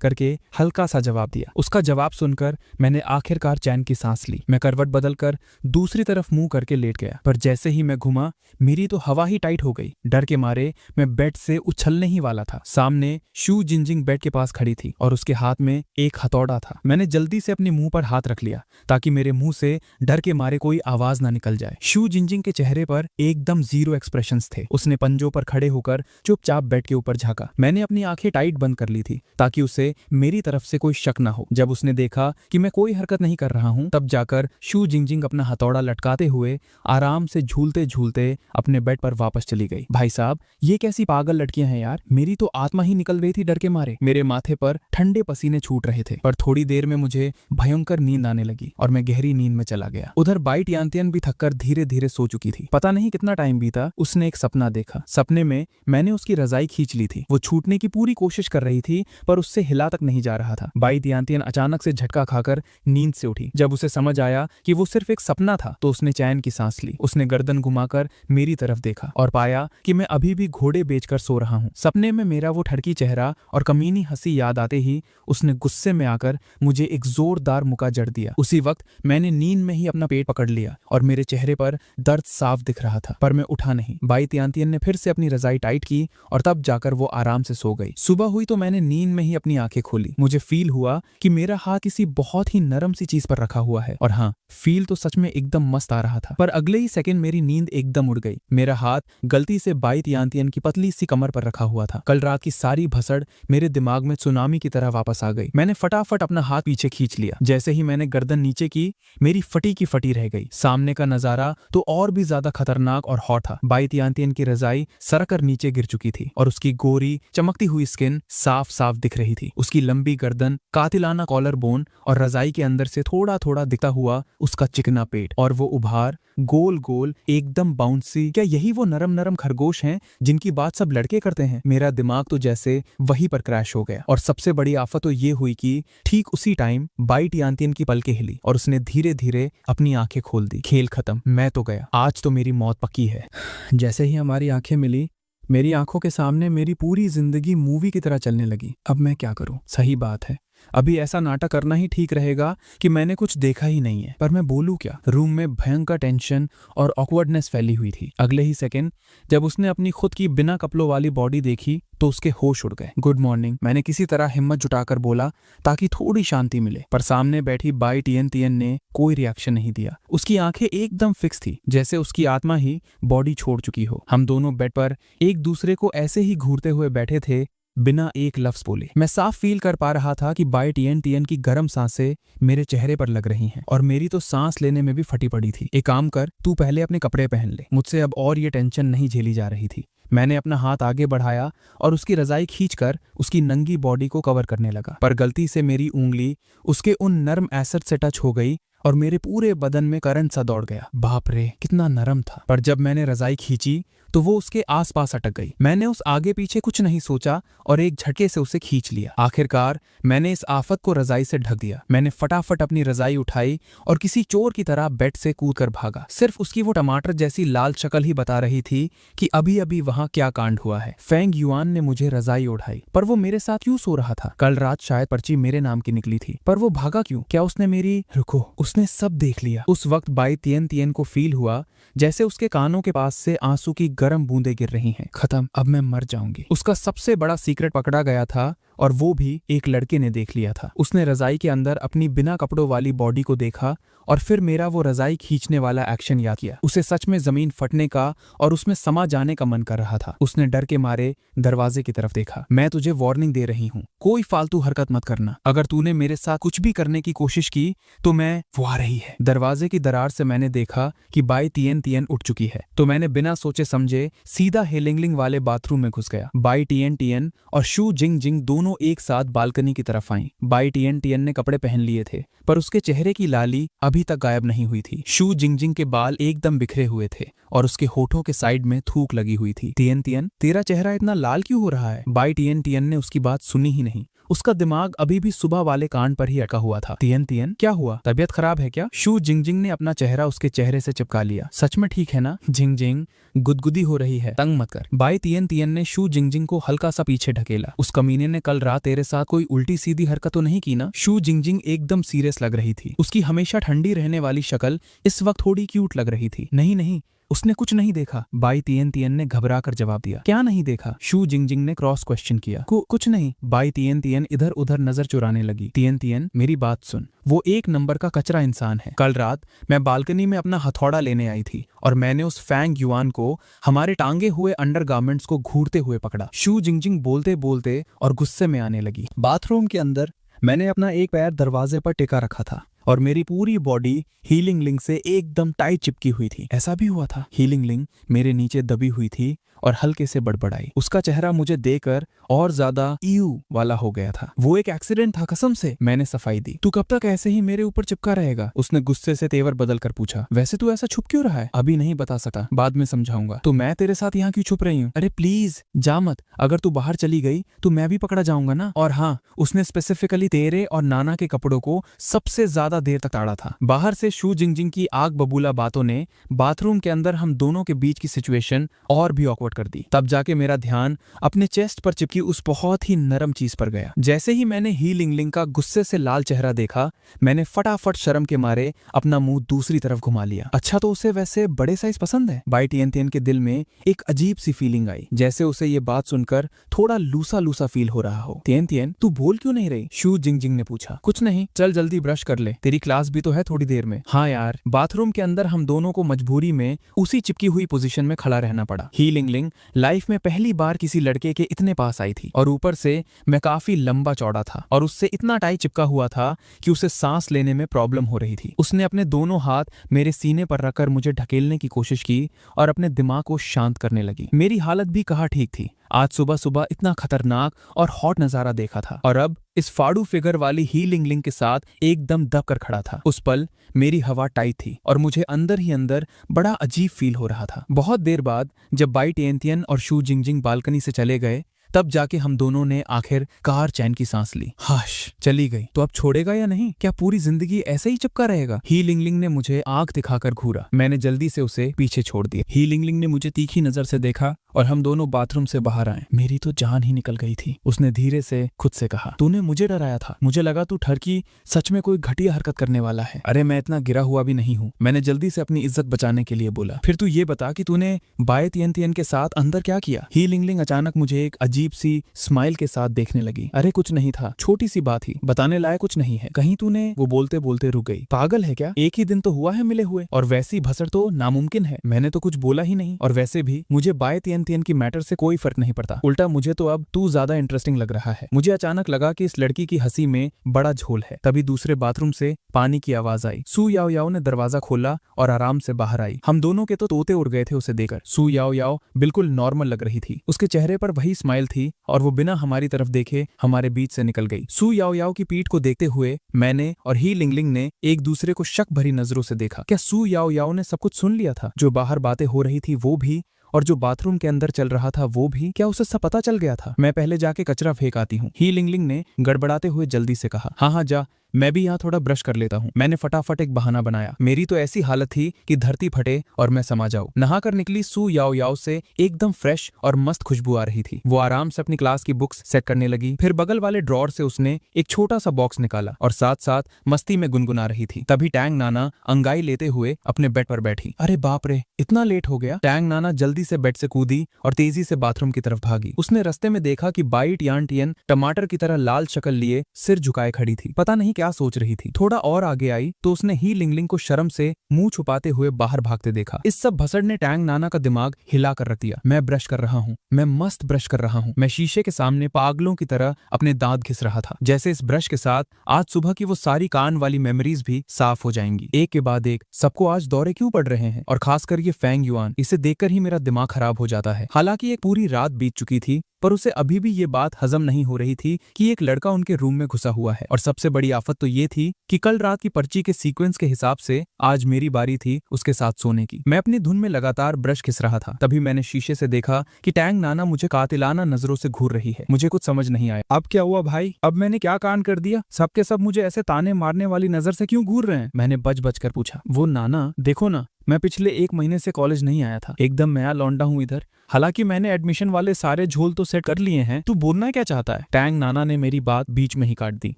करके हल्का सा जवाब दिया। उसका जवाब सुनकर मैंने आखिरकार चैन की सांस ली। मैं करवट बदलकर दूसरी तरफ मुंह करके लेट गया, पर जैसे ही मैं घुमा मेरी तो हवा ही टाइट हो गई। डर के मारे मैं बेड से उछलने ही वाला था। सामने शू जिंजिंग बेड के पास खड़ी थी और उसके हाथ में एक हथौड़ा था। मैंने जल्दी से अपने मुंह पर हाथ रख लिया ताकि मेरे मुंह से डर के मारे कोई आवाज ना निकल जाए। शू जिंजिंग के चेहरे पर एकदम जीरो एक्सप्रेशंस थे। उसने पंजों पर खड़े होकर चुपचाप बेड के ऊपर झांका। मैंने अपनी आंखें टाइट बंद कर ली थी ताकि उसे मेरी तरफ से कोई शक ना हो। जब उसने देखा कि मैं कोई हरकत नहीं कर रहा हूं, तब जाकर शू जिंजिंग अपना हथौड़ा लटकाते हुए आराम से झूलते झूलते अपने बेड पर वापस चली गई। भाई साहब, ये कैसी पागल लड़कियां हैं यार? मेरी तो आत्मा ही निकल रही थी डर के मारे। मेरे माथे पर ठंडे पसीने छूट रहे थे, पर थोड़ी देर में मुझे भयंकर नींद आने लगी और मैं गहरी नींद में चला गया। उधर बाई तियानतियन भी थककर धीरे धीरे सो चुकी थी। पता नहीं कितना टाइम बीता, उसने एक सपना देखा। सपने में मैंने उसकी रजाई खींच ली थी। वो छूटने की पूरी कोशिश कर रही थी, पर उससे हिला तक नहीं जा रहा था। बाई तियानतियन अचानक से झटका खाकर नींद से उठी। जब उसे समझ आया कि वो सिर्फ एक सपना था, तो उसने चैन की सांस ली। उसने गर्दन घुमाकर मेरी तरफ देखा और पाया कि मैं अभी भी घोड़े बेचकर सो रहा हूँ। सपने में मेरा वो ठरकी चेहरा और कमीनी हंसी याद आते ही उसने गुस्से में आकर मुझे एक जोरदार मुक्का जड़ दिया। उसी वक्त मैंने नींद में ही अपना पेट पकड़ लिया और मेरे चेहरे पर दर्द साफ दिख रहा था, पर मैं उठा नहीं। बाई तियानतियन ने फिर से अपनी रजाई टाइट की और तब जाकर वो आराम से सो गई। सुबह हुई तो मैंने नींद में ही अपनी आंखें खोली। मुझे फील हुआ कि मेरा हाथ किसी बहुत ही नरम सी चीज पर रखा हुआ है। और हाँ, फील तो सच में एकदम मस्त आ रहा था, पर अगले ही सेकंड मेरी नींद एकदम उड़ गई। मेरा हाथ गलती से बाई तियानतियन की पतली सी कमर पर रखा हुआ था। कल रात की सारी भसड़ मेरे दिमाग में सुनामी की तरह वापस आ गई। मैंने फटाफट अपना हाथ पीछे खींच लिया। जैसे ही मैंने गर्दन नीचे की, मेरी फटी की फटी रह गई। सामने का नजारा तो और भी ज्यादा खतरनाक और हॉट था। बाई तियानतियन की रजाई सरककर नीचे गिर चुकी थी और उसकी गोरी चमकती हुई स्किन साफ साफ दिख रही थी। उसकी लंबी गर्दन, कातिलाना कॉलर बोन और रजाई के अंदर से थोड़ा थोड़ा दिखता हुआ उसका चिकना पेट और वो उभार, गोल गोल एकदम बाउंसी। क्या यही वो नरम नरम खरगोश हैं जिनकी बात सब लड़के करते हैं? मेरा दिमाग तो जैसे वहीं पर क्रैश हो गया। और सबसे बड़ी आफत तो ये हुई कि ठीक उसी टाइम बाई तियानतियन की पलकें हिली और उसने धीरे धीरे अपनी आंखें खोल दी। खेल खत्म, मैं तो गया, आज तो मेरी मौत पक्की है। जैसे ही हमारी आंखें मिली, मेरी आंखों के सामने मेरी पूरी जिंदगी मूवी की तरह चलने लगी। अब मैं क्या करूं? सही बात है, अभी ऐसा नाटक करना ही ठीक रहेगा कि मैंने कुछ देखा ही नहीं है, पर मैं बोलूं क्या? रूम में भयंकर टेंशन और ऑकवर्डनेस फैली हुई थी। अगले ही सेकंड जब उसने अपनी खुद की बिना कपड़ों वाली बॉडी देखी तो उसके होश उड़ गए। गुड मॉर्निंग, मैंने किसी तरह हिम्मत जुटाकर बोला ताकि थोड़ी शांति मिले, पर सामने बैठी बाई तियानतियन ने कोई रिएक्शन नहीं दिया। उसकी आंखें एकदम फिक्स थी, जैसे उसकी आत्मा ही बॉडी छोड़ चुकी हो। हम दोनों बेड पर एक दूसरे को ऐसे ही घूरते हुए बैठे थे, बिना एक लफ्ज बोले। मैं साफ फील कर पा रहा था कि बाई तियानतियन की गर्म सांसें मेरे चेहरे पर लग रही हैं और मेरी तो सांस लेने में भी फटी पड़ी थी। एक काम कर, तू पहले अपने कपड़े पहन ले, मुझसे अब और ये टेंशन नहीं झेली जा रही थी। मैंने अपना हाथ आगे बढ़ाया और उसकी रजाई खींचकर उसकी नंगी बॉडी को कवर करने लगा, पर गलती से मेरी उंगली उसके उन नर्म एसेट से टच हो गई और मेरे पूरे बदन में करंट सा दौड़ गया। बाप रे, कितना नरम था। पर जब मैंने रजाई खींची तो वो उसके आसपास अटक गई। मैंने उस आगे पीछे कुछ नहीं सोचा और एक झटके से उसे खींच लिया। आखिरकार मैंने इस आफत को रजाई से ढक दिया। मैंने फटाफट अपनी रजाई उठाई और किसी चोर की तरह बेड से कूदकर भागा। सिर्फ उसकी वो टमाटर जैसी लाल शक्ल ही बता रही थी कि अभी अभी वहां क्या कांड हुआ है। फेंग युआन ने मुझे रजाई ओढ़ाई, पर वो मेरे साथ क्यों सो रहा था? कल रात शायद पर्ची मेरे नाम की निकली थी, पर वो भागा क्यों? क्या उसने मेरी... रुको, उसने सब देख लिया। उस वक्त बाई तियानतियन को फील हुआ जैसे उसके कानों के पास से आंसू की गर्म बूंदें गिर रही हैं। खत्म, अब मैं मर जाऊंगी। उसका सबसे बड़ा सीक्रेट पकड़ा गया था और वो भी एक लड़के ने देख लिया था। उसने रजाई के अंदर अपनी बिना कपड़ों वाली बॉडी को देखा और फिर मेरा वो रजाई खींचने वाला एक्शन याद किया। उसे सच में जमीन फटने का और उसमें समा जाने का मन कर रहा था। उसने डर के मारे दरवाजे की तरफ देखा। मैं तुझे वार्निंग दे रही हूँ, कोई फालतू हरकत मत करना। अगर तूने मेरे साथ कुछ भी करने की कोशिश की तो मैं... वो आ रही है। दरवाजे की दरार से मैंने देखा कि बाई तियानतियन उठ चुकी है, तो मैंने बिना सोचे समझे सीधा हेलिंगलिंग वाले बाथरूम में घुस गया। बाई तियानतियन और शू जिंगजिंग दोनों एक साथ बालकनी की तरफ आईं। बाई तियानतियन ने कपड़े पहन लिए थे, पर उसके चेहरे की लाली अभी तक गायब नहीं हुई थी। शू जिंगजिंग के बाल एकदम बिखरे हुए थे और उसके होठों के साइड में थूक लगी हुई थी। तियानतियन, तेरा चेहरा इतना लाल क्यों हो रहा है? बाई तियानतियन ने उसकी बात सुनी ही नहीं। उसका दिमाग अभी भी सुबह वाले कांड पर ही अटका हुआ था। तियानतियन, क्या हुआ? तबीयत खराब है क्या? शू जिंगजिंग ने अपना चेहरा उसके चेहरे से चिपका लिया। सच में ठीक है ना? जिंगजिंग, गुदगुदी हो रही है, तंग मत कर। बाई तियानतियन ने शू जिंगजिंग को हल्का सा पीछे ढकेला। उस कमीने ने कल रात तेरे साथ कोई उल्टी सीधी हरकत तो नहीं की ना? शू जिंगजिंग एकदम सीरियस लग रही थी। उसकी हमेशा ठंडी रहने वाली शक्ल इस वक्त थोड़ी क्यूट लग रही थी। नहीं नहीं, उसने कुछ नहीं देखा, बाई तियानतियन ने घबरा कर जवाब दिया। क्या नहीं देखा? शू जिंगजिंग ने क्रॉस क्वेश्चन किया। कुछ नहीं। बाई तियानतियन इधर उधर नजर चुराने लगी। तियानतियन, मेरी बात सुन, वो एक नंबर का कचरा इंसान है। कल रात मैं बालकनी में अपना हथौड़ा लेने आई थी और मैंने उस फेंग युआन को हमारे टांगे हुए अंडरगारमेंट्स को घूरते हुए पकड़ा। शू जिंगजिंग बोलते बोलते और गुस्से में आने लगी। बाथरूम के अंदर मैंने अपना एक पैर दरवाजे पर टिका रखा था और मेरी पूरी बॉडी हीलिंग लिंग से एकदम टाइट चिपकी हुई थी। ऐसा भी हुआ था, हीलिंग लिंग मेरे नीचे दबी हुई थी और हल्के से बड़बड़ाई। उसका चेहरा मुझे देखकर और ज्यादा ईयू वाला हो गया था। वो एक एक्सीडेंट था, कसम से। मैंने सफाई दी। तू कब तक ऐसे ही मेरे ऊपर चिपका रहेगा? उसने गुस्से से तेवर बदल कर पूछा। वैसे तू ऐसा छुप क्यों रहा है? अभी नहीं बता सकता, बाद में समझाऊंगा। तो मैं तेरे साथ यहाँ क्यों छुप रही हूँ? अरे प्लीज जा मत, अगर तू बाहर चली गई तो मैं भी पकड़ा जाऊंगा ना। और हाँ, उसने स्पेसिफिकली तेरे और नाना के कपड़ों को सबसे ज्यादा देर तक ताड़ा था। बाहर से शू जिंगजिंग की आग बबूला बातों ने बाथरूम के अंदर हम दोनों के बीच की सिचुएशन और भी ऑकवर्ड फॉरवर्ड कर दी। तब जाके मेरा ध्यान अपने चेस्ट पर चिपकी उस बहुत ही नरम चीज पर गया। जैसे ही मैंने ही लिंगलिंग का गुस्से से लाल चेहरा देखा, मैंने फटाफट शर्म के मारे अपना मुंह दूसरी तरफ घुमा लिया। अच्छा, तो उसे वैसे बड़े साइज पसंद है? बाई टियन टियन के दिल में एक अजीब सी फीलिंग आई, जैसे उसे ये बात सुनकर थोड़ा लूसा लूसा फील हो रहा हो। टियन टियन, तू बोल क्यों नहीं रही? शू जिंगजिंग ने पूछा। कुछ नहीं, चल जल्दी ब्रश कर ले, तेरी क्लास भी तो है थोड़ी देर में। हाँ यार। बाथरूम के अंदर हम दोनों को मजबूरी में उसी चिपकी हुई पोजीशन में खड़ा रहना पड़ा। ही लिंगलिंग लाइफ में पहली बार किसी लड़के के इतने पास आई थी, और ऊपर से मैं काफी लंबा चौड़ा था और उससे इतना टाइट चिपका हुआ था कि उसे सांस लेने में प्रॉब्लम हो रही थी। उसने अपने दोनों हाथ मेरे सीने पर रखकर मुझे ढकेलने की कोशिश की और अपने दिमाग को शांत करने लगी। मेरी हालत भी कहाँ ठीक थी। आज सुबह सुबह इतना खतरनाक और हॉट नजारा देखा था, और अब इस फाड़ू फिगर वाली ही लिंगलिंग के साथ एकदम दब कर खड़ा था। उस पल मेरी हवा टाइट थी और मुझे अंदर ही अंदर बड़ा अजीब फील हो रहा था। बहुत देर बाद जब बाई टियन टियन और शू जिंगजिंग बालकनी से चले गए, तब जाके हम दोनों ने आखिर कार चैन की सांस ली। हाश, चली गई तो अब छोड़ेगा या नहीं? क्या पूरी जिंदगी ऐसे ही चिपका रहेगा? ही लिंगलिंग ने मुझे आंख दिखाकर घूरा। मैंने जल्दी से उसे पीछे छोड़ दिया। ही लिंगलिंग ने मुझे तीखी नजर से देखा और हम दोनों बाथरूम से बाहर आए। मेरी तो जान ही निकल गई थी। उसने धीरे से खुद से कहा, तूने मुझे डराया था, मुझे लगा तू ठरकी सच में कोई घटिया हरकत करने वाला है। अरे मैं इतना गिरा हुआ भी नहीं हूँ, मैंने जल्दी से अपनी इज्जत बचाने के लिए बोला। फिर तू ये बता कि तूने बाई टियन टियन के साथ अंदर क्या किया? ही लिंगलिंग अचानक मुझे एक अजीब सी स्माइल के साथ देखने लगी। अरे कुछ नहीं था, छोटी सी बात ही, बताने लायक कुछ नहीं है। कहीं तूने? वो बोलते बोलते रुक गई। पागल है क्या? एक ही दिन तो हुआ है मिले हुए, और वैसी भसड़ तो नामुमकिन है। मैंने तो कुछ बोला ही नहीं, और वैसे भी मुझे बाई टियन टियन की मैटर से कोई फर्क नहीं पड़ता। उल्टा मुझे तो अब तू ज्यादा इंटरेस्टिंग लग रहा है। मुझे अचानक लगा कि इस लड़की की हंसी में बड़ा झोल है। तभी दूसरे बाथरूम से पानी की आवाज आई। सू याओ याओ ने दरवाजा खोला और आराम से बाहर आई। हम दोनों के तो तोते उड़ गए थे उसे देखकर। सू याओ याओ बिल्कुल नॉर्मल लग रही थी। उसके चेहरे पर वही स्माइल थी और वो बिना हमारी तरफ देखे हमारे बीच से निकल गई। सू याओ याओ की पीठ को देखते हुए मैंने और ही लिंगलिंग ने एक दूसरे को शक भरी नजरों से देखा। क्या सू याओ याओ ने सब कुछ सुन लिया था? जो बाहर बातें हो रही थी वो भी, और जो बाथरूम के अंदर चल रहा था वो भी? क्या उसे सब पता चल गया था? मैं पहले जाके कचरा फेंक आती हूँ, ही लिंगलिंग ने गड़बड़ाते हुए जल्दी से कहा। हाँ हाँ जा, मैं भी यहाँ थोड़ा ब्रश कर लेता हूँ। मैंने फटाफट एक बहाना बनाया। मेरी तो ऐसी हालत थी कि धरती फटे और मैं समा जाऊँ। नहाकर निकली सू याओ याओ से एकदम फ्रेश और मस्त खुशबू आ रही थी। वो आराम से अपनी क्लास की बुक्स सेट करने लगी। फिर बगल वाले ड्रॉर से उसने एक छोटा सा बॉक्स निकाला और साथ साथ मस्ती में गुनगुना रही थी। तभी टैंग नाना अंगाई लेते हुए अपने बेड पर बैठी। अरे बाप रे, इतना लेट हो गया? टैंग नाना जल्दी से बेड से कूदी और तेजी से बाथरूम की तरफ भागी। उसने रास्ते में देखा कि बाई टियन टियन टमाटर की तरह लाल शक्ल लिए सिर झुकाए खड़ी थी। पता नहीं क्या सोच रही थी। थोड़ा और आगे आई तो उसने ही लिंगलिंग को शर्म से मुंह छुपाते हुए बाहर भागते देखा। इस सब भसड़ ने टैंग नाना का दिमाग हिला कर रख दिया। मैं ब्रश कर रहा हूँ, मैं मस्त ब्रश कर रहा हूँ। मैं शीशे के सामने पागलों की तरह अपने दांत घिस रहा था, जैसे इस ब्रश के साथ आज सुबह की वो सारी कान वाली मेमोरीज भी साफ हो जाएंगी एक के बाद एक। सबको आज दौरे क्यों पड़ रहे हैं, और खासकर ये फेंग युआन, इसे देखकर ही मेरा दिमाग खराब हो जाता है। हालांकि एक पूरी रात बीत चुकी थी, पर उसे अभी भी ये बात हजम नहीं हो रही थी कि एक लड़का उनके रूम में घुसा हुआ है। और सबसे बड़ी आफत तो ये थी कि कल रात की पर्ची के सीक्वेंस के हिसाब से आज मेरी बारी थी उसके साथ सोने की। मैं अपनी धुन में लगातार ब्रश घिस रहा था। तभी मैंने शीशे से देखा कि टैंग नाना मुझे कातिलाना नजरों से घूर रही है। मुझे कुछ समझ नहीं आया। अब क्या हुआ भाई? अब मैंने क्या कांड कर दिया? सबके सब मुझे ऐसे ताने मारने वाली नजर से क्यों घूर रहे हैं? मैंने बच बच कर पूछा। वो नाना, देखो ना, मैं पिछले 1 महीने से कॉलेज नहीं आया था, एकदम नया लौंडा हूँ इधर। हालांकि मैंने एडमिशन वाले सारे झोल तो सेट कर लिए हैं। तू बोलना क्या चाहता है? टैंग नाना ने मेरी बात बीच में ही काट दी।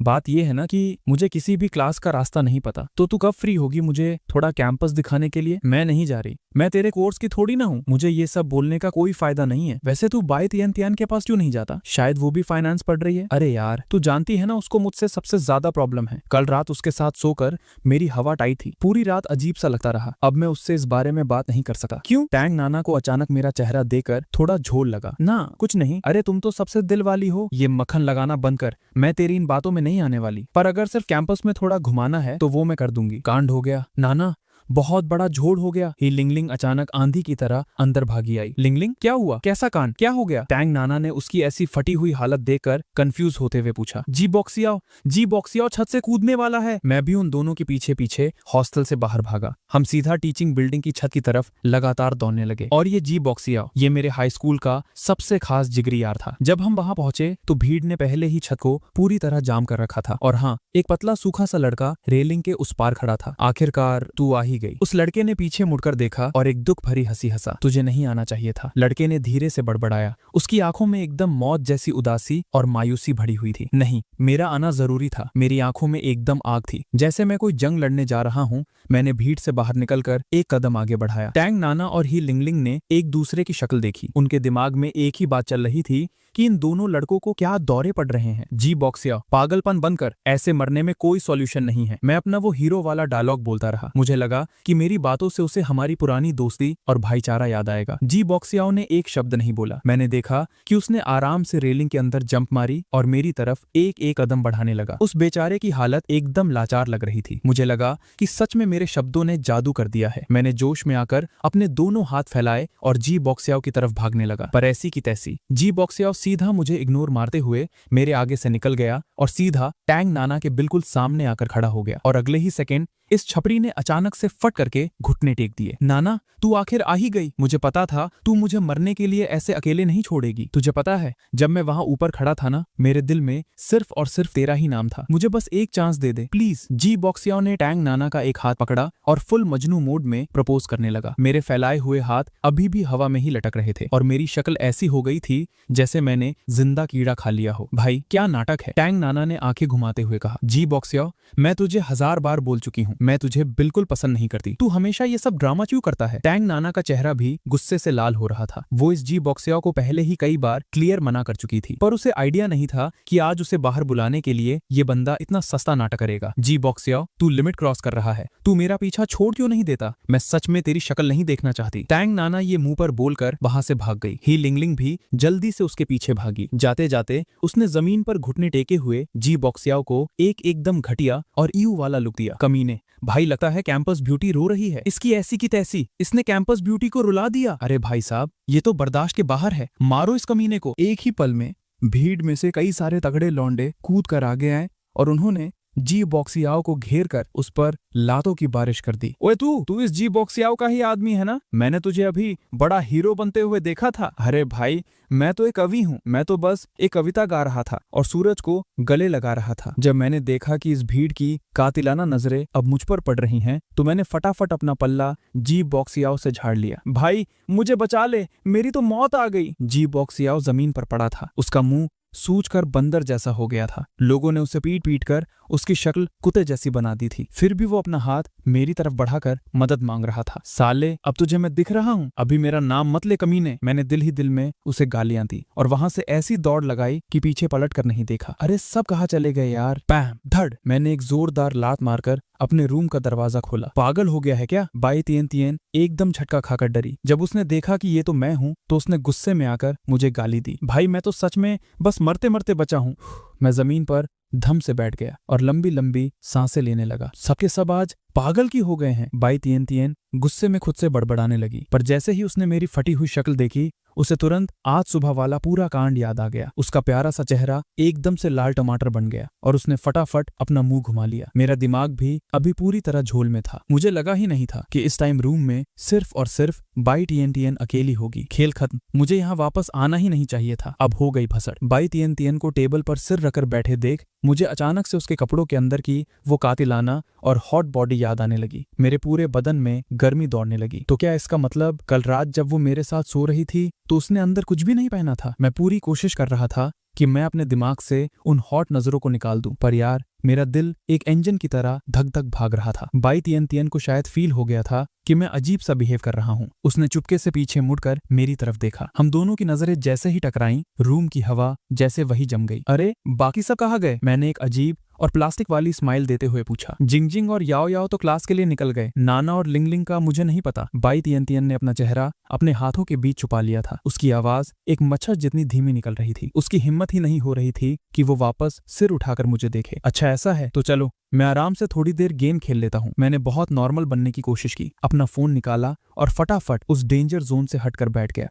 बात यह है ना कि मुझे किसी भी क्लास का रास्ता नहीं पता, तो तू कब फ्री होगी मुझे थोड़ा कैंपस दिखाने के लिए? मैं नहीं जा रही, मैं तेरे कोर्स की थोड़ी ना हूँ, मुझे ये सब बोलने का कोई फायदा नहीं है। वैसे तू बाई टियन टियन के पास क्यों नहीं जाता? शायद वो भी फाइनेंस पढ़ रही है। अरे यार, तू जानती है ना उसको मुझसे सबसे ज्यादा प्रॉब्लम है। कल रात उसके साथ सोकर मेरी हवा टाइट थी, पूरी रात अजीब सा लगता रहा। अब मैं उससे इस बारे में बात नहीं कर सकता। क्यों? टैंग नाना को अचानक मेरा चेहरा देखकर थोड़ा झोल लगा। ना कुछ नहीं, अरे तुम तो सबसे दिल वाली हो, ये मक्खन लगाना बंद कर, मैं तेरी इन बातों में नहीं आने वाली। पर अगर सिर्फ कैंपस में थोड़ा घुमाना है तो वो मैं कर दूंगी। कांड हो गया नाना, बहुत बड़ा झोड़ हो गया। ही लिंगलिंग अचानक आंधी की तरह अंदर भागी आई। लिंगलिंग, क्या हुआ? कैसा कांड? क्या हो गया? टैंग नाना ने उसकी ऐसी फटी हुई हालत देखकर कंफ्यूज होते हुए पूछा। जी बॉक्सियाओ छत से कूदने वाला है। मैं भी उन दोनों के पीछे पीछे हॉस्टल से बाहर भागा। हम सीधा टीचिंग बिल्डिंग की छत की तरफ लगातार दौड़ने लगे। और ये जी बॉक्सियाओ, ये मेरे हाई स्कूल का सबसे खास जिगरी यार था। जब हम वहां पहुंचे तो भीड़ ने पहले ही छत को पूरी तरह जाम कर रखा था। और हाँ, एक पतला सूखा सा लड़का रेलिंग के उस पार खड़ा था। आखिरकार तू आ ही गई। उस लड़के ने पीछे मुड़कर देखा और एक दुख भरी हंसी हंसा। तुझे नहीं आना चाहिए था, लड़के ने धीरे से बड़बड़ाया। उसकी आंखों में एकदम मौत जैसी उदासी और मायूसी भरी हुई थी। नहीं, मेरा आना जरूरी था। मेरी आंखों में एकदम आग थी, जैसे मैं कोई जंग लड़ने जा रहा हूँ। मैंने भीड़ से बाहर निकलकर एक कदम आगे बढ़ाया। टैंग नाना और ही लिंगलिंग ने एक दूसरे की शक्ल देखी। उनके दिमाग में एक ही बात चल रही थी कि इन दोनों लड़कों को क्या दौरे पड़ रहे हैं। जी बॉक्सिया, पागलपन बंद कर, ऐसे मरने में कोई सॉल्यूशन नहीं है। मैं अपना वो हीरो वाला डायलॉग बोलता रहा। मुझे लगा कि मेरी बातों से उसे हमारी पुरानी दोस्ती और भाईचारा याद आएगा। जी बॉक्सियाओ ने एक शब्द नहीं बोला। मैंने देखा कि उसने आराम से रेलिंग के अंदर जंप मारी और मेरी तरफ एक एक कदम बढ़ाने लगा। उस बेचारे की हालत एकदम लाचार लग रही थी। मुझे लगा कि सच में मेरे शब्दों ने जादू कर दिया है। मैंने जोश में आकर अपने दोनों हाथ फैलाए और जी बॉक्सियाओ की तरफ भागने लगा। पर ऐसी की तैसी जी बॉक्सियाओ सीधा मुझे इग्नोर मारते हुए मेरे आगे से निकल गया और सीधा टैंग नाना के बिल्कुल सामने आकर खड़ा हो गया। और अगले ही सेकंड इस छपरी ने अचानक से फट करके घुटने टेक दिए। नाना, तू आखिर आ ही गई। मुझे पता था तू मुझे मरने के लिए ऐसे अकेले नहीं छोड़ेगी। तुझे पता है, जब मैं वहां ऊपर खड़ा था ना, मेरे दिल में सिर्फ और सिर्फ तेरा ही नाम था। मुझे बस एक चांस दे दे प्लीज। जी बॉक्सियाओ ने टैंग नाना का एक हाथ पकड़ा और फुल मजनू मोड में प्रपोज करने लगा। मेरे फैलाए हुए हाथ अभी भी हवा में ही लटक रहे थे और मेरी शक्ल ऐसी हो गई थी जैसे मैंने जिंदा कीड़ा खा लिया हो। भाई, क्या नाटक है, टैंग नाना ने आंखें घुमाते हुए कहा। जी बॉक्सियाओ, मैं तुझे 1000 बार बोल चुकी हूँ, मैं तुझे बिल्कुल पसंद नहीं करती। तू हमेशा ये सब ड्रामा क्यों करता है? टैंग नाना का चेहरा भी गुस्से से लाल हो रहा था। वो इस जी बॉक्सियाओ को पहले ही कई बार क्लियर मना कर चुकी थी, पर उसे आइडिया नहीं था कि आज उसे बाहर बुलाने के लिए ये बंदा इतना सस्ता नाटक करेगा। जी बॉक्सियाओ, तू लिमिट क्रॉस कर रहा है। तू मेरा पीछा छोड़ क्यों नहीं देता? मैं सच में तेरी शक्ल नहीं देखना चाहती। टैंग नाना ये मुंह पर बोलकर वहां से भाग गई। ही लिंगलिंग भी जल्दी से उसके पीछे भागी। जाते जाते उसने जमीन पर घुटने टेके हुए जी बॉक्सियाओ को एकदम घटिया और ईयू वाला लुक दिया। कमीने, भाई लगता है कैंपस ब्यूटी रो रही है। इसकी ऐसी की तैसी, इसने कैंपस ब्यूटी को रुला दिया। अरे भाई साहब, ये तो बर्दाश्त के बाहर है। मारो इस कमीने को। एक ही पल में भीड़ में से कई सारे तगड़े लौंडे कूद कर आगे आए और उन्होंने जी बॉक्सियाओ को घेर कर उस पर लातों की बारिश कर दी। ओए तू इस जी बॉक्सियाओ का ही आदमी है ना? मैंने तुझे अभी बड़ा हीरो बनते हुए देखा था। अरे भाई, मैं तो एक कवि हूँ। मैं तो बस एक कविता गा रहा था और सूरज को गले लगा रहा था। जब मैंने देखा कि इस भीड़ की कातिलाना नजरें अब मुझ पर पड़ रही हैं, तो मैंने फटाफट अपना पल्ला जी बॉक्सियाओ से झाड़ लिया। भाई, मुझे बचा ले, मेरी तो मौत आ गई। जी बॉक्सियाओ जमीन पर पड़ा था। उसका मुंह सूजकर बंदर जैसा हो गया था। लोगों ने उसे पीट पीट कर उसकी शक्ल कुत्ते जैसी बना दी थी। फिर भी वो अपना हाथ मेरी तरफ बढ़ाकर मदद मांग रहा था। साले, अब तुझे मैं दिख रहा हूँ? अभी मेरा नाम मत ले कमीने। मैंने दिल ही दिल में उसे गालियां दी और वहां से ऐसी दौड़ लगाई कि पीछे पलट कर नहीं देखा। अरे सब कहाँ चले गए यार? पैम धड़, मैंने एक जोरदार लात मारकर अपने रूम का दरवाजा खोला। पागल हो गया है क्या? बाई तियन तियन एकदम झटका खाकर डरी। जब उसने देखा कि ये तो मैं हूँ, तो उसने गुस्से में आकर मुझे गाली दी। भाई, मैं तो सच में बस मरते मरते बचा हूँ। मैं जमीन पर धम से बैठ गया और लंबी लंबी सांसें लेने लगा। सबके सब आज पागल की हो गए हैं। बाई तियन तियन गुस्से में खुद से बड़बड़ाने लगी, पर जैसे ही उसने मेरी फटी हुई शक्ल देखी, उसे तुरंत आज सुबह वाला पूरा कांड याद आ गया। उसका प्यारा सा चेहरा एकदम से लाल टमाटर बन गया और उसने फटाफट अपना मुंह घुमा लिया। मेरा दिमाग भी अभी पूरी तरह झोल में था। मुझे लगा ही नहीं था कि इस टाइम रूम में सिर्फ और सिर्फ बाई तियन तियन अकेली होगी। खेल खत्म। मुझे यहाँ वापस आना ही नहीं चाहिए था। अब हो गई भसड़। बाई तियन तियन को टेबल पर सिर रखकर बैठे देख मुझे अचानक से उसके कपड़ों के अंदर की वो कातिलाना और हॉट बॉडी याद आने लगी। मेरे पूरे बदन में गर्मी दौड़ने लगी। तो क्या इसका मतलब कल रात जब वो मेरे साथ सो रही थी तो उसने अंदर कुछ भी नहीं पहना था? मैं पूरी कोशिश कर रहा था कि मैं अपने दिमाग से उन हॉट नजरों को निकाल दूं, पर यार मेरा दिल एक इंजन की तरह धक धक भाग रहा था। बाई तियन तियन को शायद फील हो गया था कि मैं अजीब सा बिहेव कर रहा हूँ। उसने चुपके से पीछे मुड़कर मेरी तरफ देखा। हम दोनों की नजरें जैसे ही टकराईं, रूम की हवा जैसे वही जम गई। अरे बाकी सब कहाँ गए? मैंने एक अजीब और प्लास्टिक वाली स्माइल देते हुए पूछा। जिंगजिंग और याओ याओ तो क्लास के लिए निकल गए। नाना और लिंगलिंग का मुझे नहीं पता। बाई तियन तियन ने अपना चेहरा अपने हाथों के बीच छुपा लिया था। उसकी आवाज एक मच्छर जितनी धीमी निकल रही थी। उसकी हिम्मत ही नहीं हो रही थी कि वो वापस सिर उठाकर मुझे देखे। अच्छा ऐसा है तो चलो, मैं आराम से थोड़ी देर गेम खेल लेता हूँ। मैंने बहुत नॉर्मल बनने की कोशिश की, अपना फोन निकाला और फटाफट उस डेंजर जोन से हटकर बैठ गया।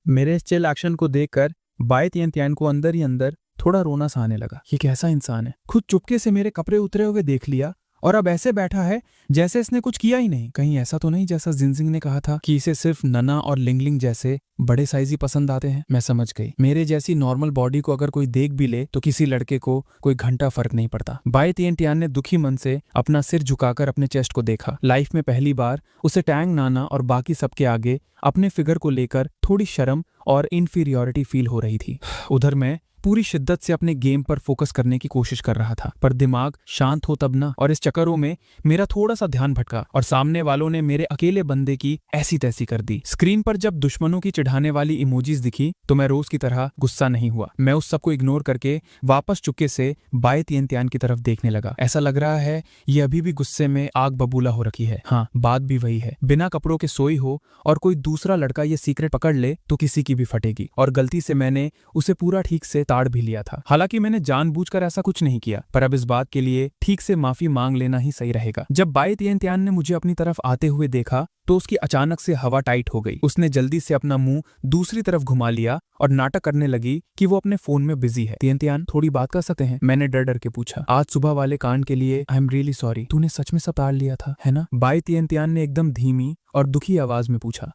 मेरे इस चिल एक्शन को देखकर बाई तियन तियन को अंदर ही अंदर थोड़ा रोना सा आने लगा। ये कैसा इंसान है? खुद चुपके से मेरे कपड़े उतरे हुए देख लिया और अब ऐसे बैठा है जैसे इसने कुछ किया ही नहीं। कहीं ऐसा तो नहीं जैसा जिनजिंग ने कहा था कि इसे सिर्फ नना और लिंगलिंग जैसे बड़े साइज ही पसंद आते हैं। मैं समझ गई, मेरे जैसी नॉर्मल बॉडी को अगर कोई देख भी ले तो किसी लड़के को कोई घंटा फर्क नहीं पड़ता। बाई तिएनटियान ने दुखी मन से अपना सिर झुकाकर अपने चेस्ट को देखा। लाइफ में पहली बार उसे टैंग नाना और बाकी सबके आगे अपने फिगर को लेकर थोड़ी शर्म और इन्फीरियोरिटी फील हो रही थी। उधर मैं पूरी शिद्दत से अपने गेम पर फोकस करने की कोशिश कर रहा था, पर दिमाग शांत हो तब ना। और इस चक्करों में मेरा थोड़ा सा ध्यान भटका और सामने वालों ने मेरे अकेले बंदे की ऐसी तैसी कर दी। स्क्रीन पर जब दुश्मनों की चिढ़ाने वाली इमोजीज दिखी तो मैं रोज की तरह गुस्सा नहीं हुआ। मैं उस सबको इग्नोर करके वापस चुपके से बाई तिएनटियान की तरफ देखने लगा। ऐसा लग रहा है ये अभी भी गुस्से में आग बबूला हो रखी है। हाँ, बात भी वही है, बिना कपड़ों के सोई हो और कोई दूसरा लड़का ये सीक्रेट पकड़ ले तो किसी की भी फटेगी। और गलती से मैंने उसे पूरा ठीक से ताड़ भी लिया था। हालांकि मैंने जानबूझकर ऐसा कुछ नहीं किया, पर अब इस बात के लिए ठीक से माफी मांग लेना ही सही रहेगा। जब बाई तिएनटियान ने मुझे अपनी तरफ आते हुए देखा तो उसकी अचानक से हवा टाइट हो गई। उसने जल्दी से अपना मुंह दूसरी तरफ घुमा लिया और नाटक करने लगी कि वो अपने फोन में बिजी है। तिएनटियान, थोड़ी बात कर सकते हैं? मैंने डर डर के पूछा। आज सुबह वाले कांड के लिए आई एम रियली सॉरी। तूने सच में सब ताड़ लिया था, है ना? बाई तिएनटियान ने एकदम धीमी और दुखी आवाज में पूछा।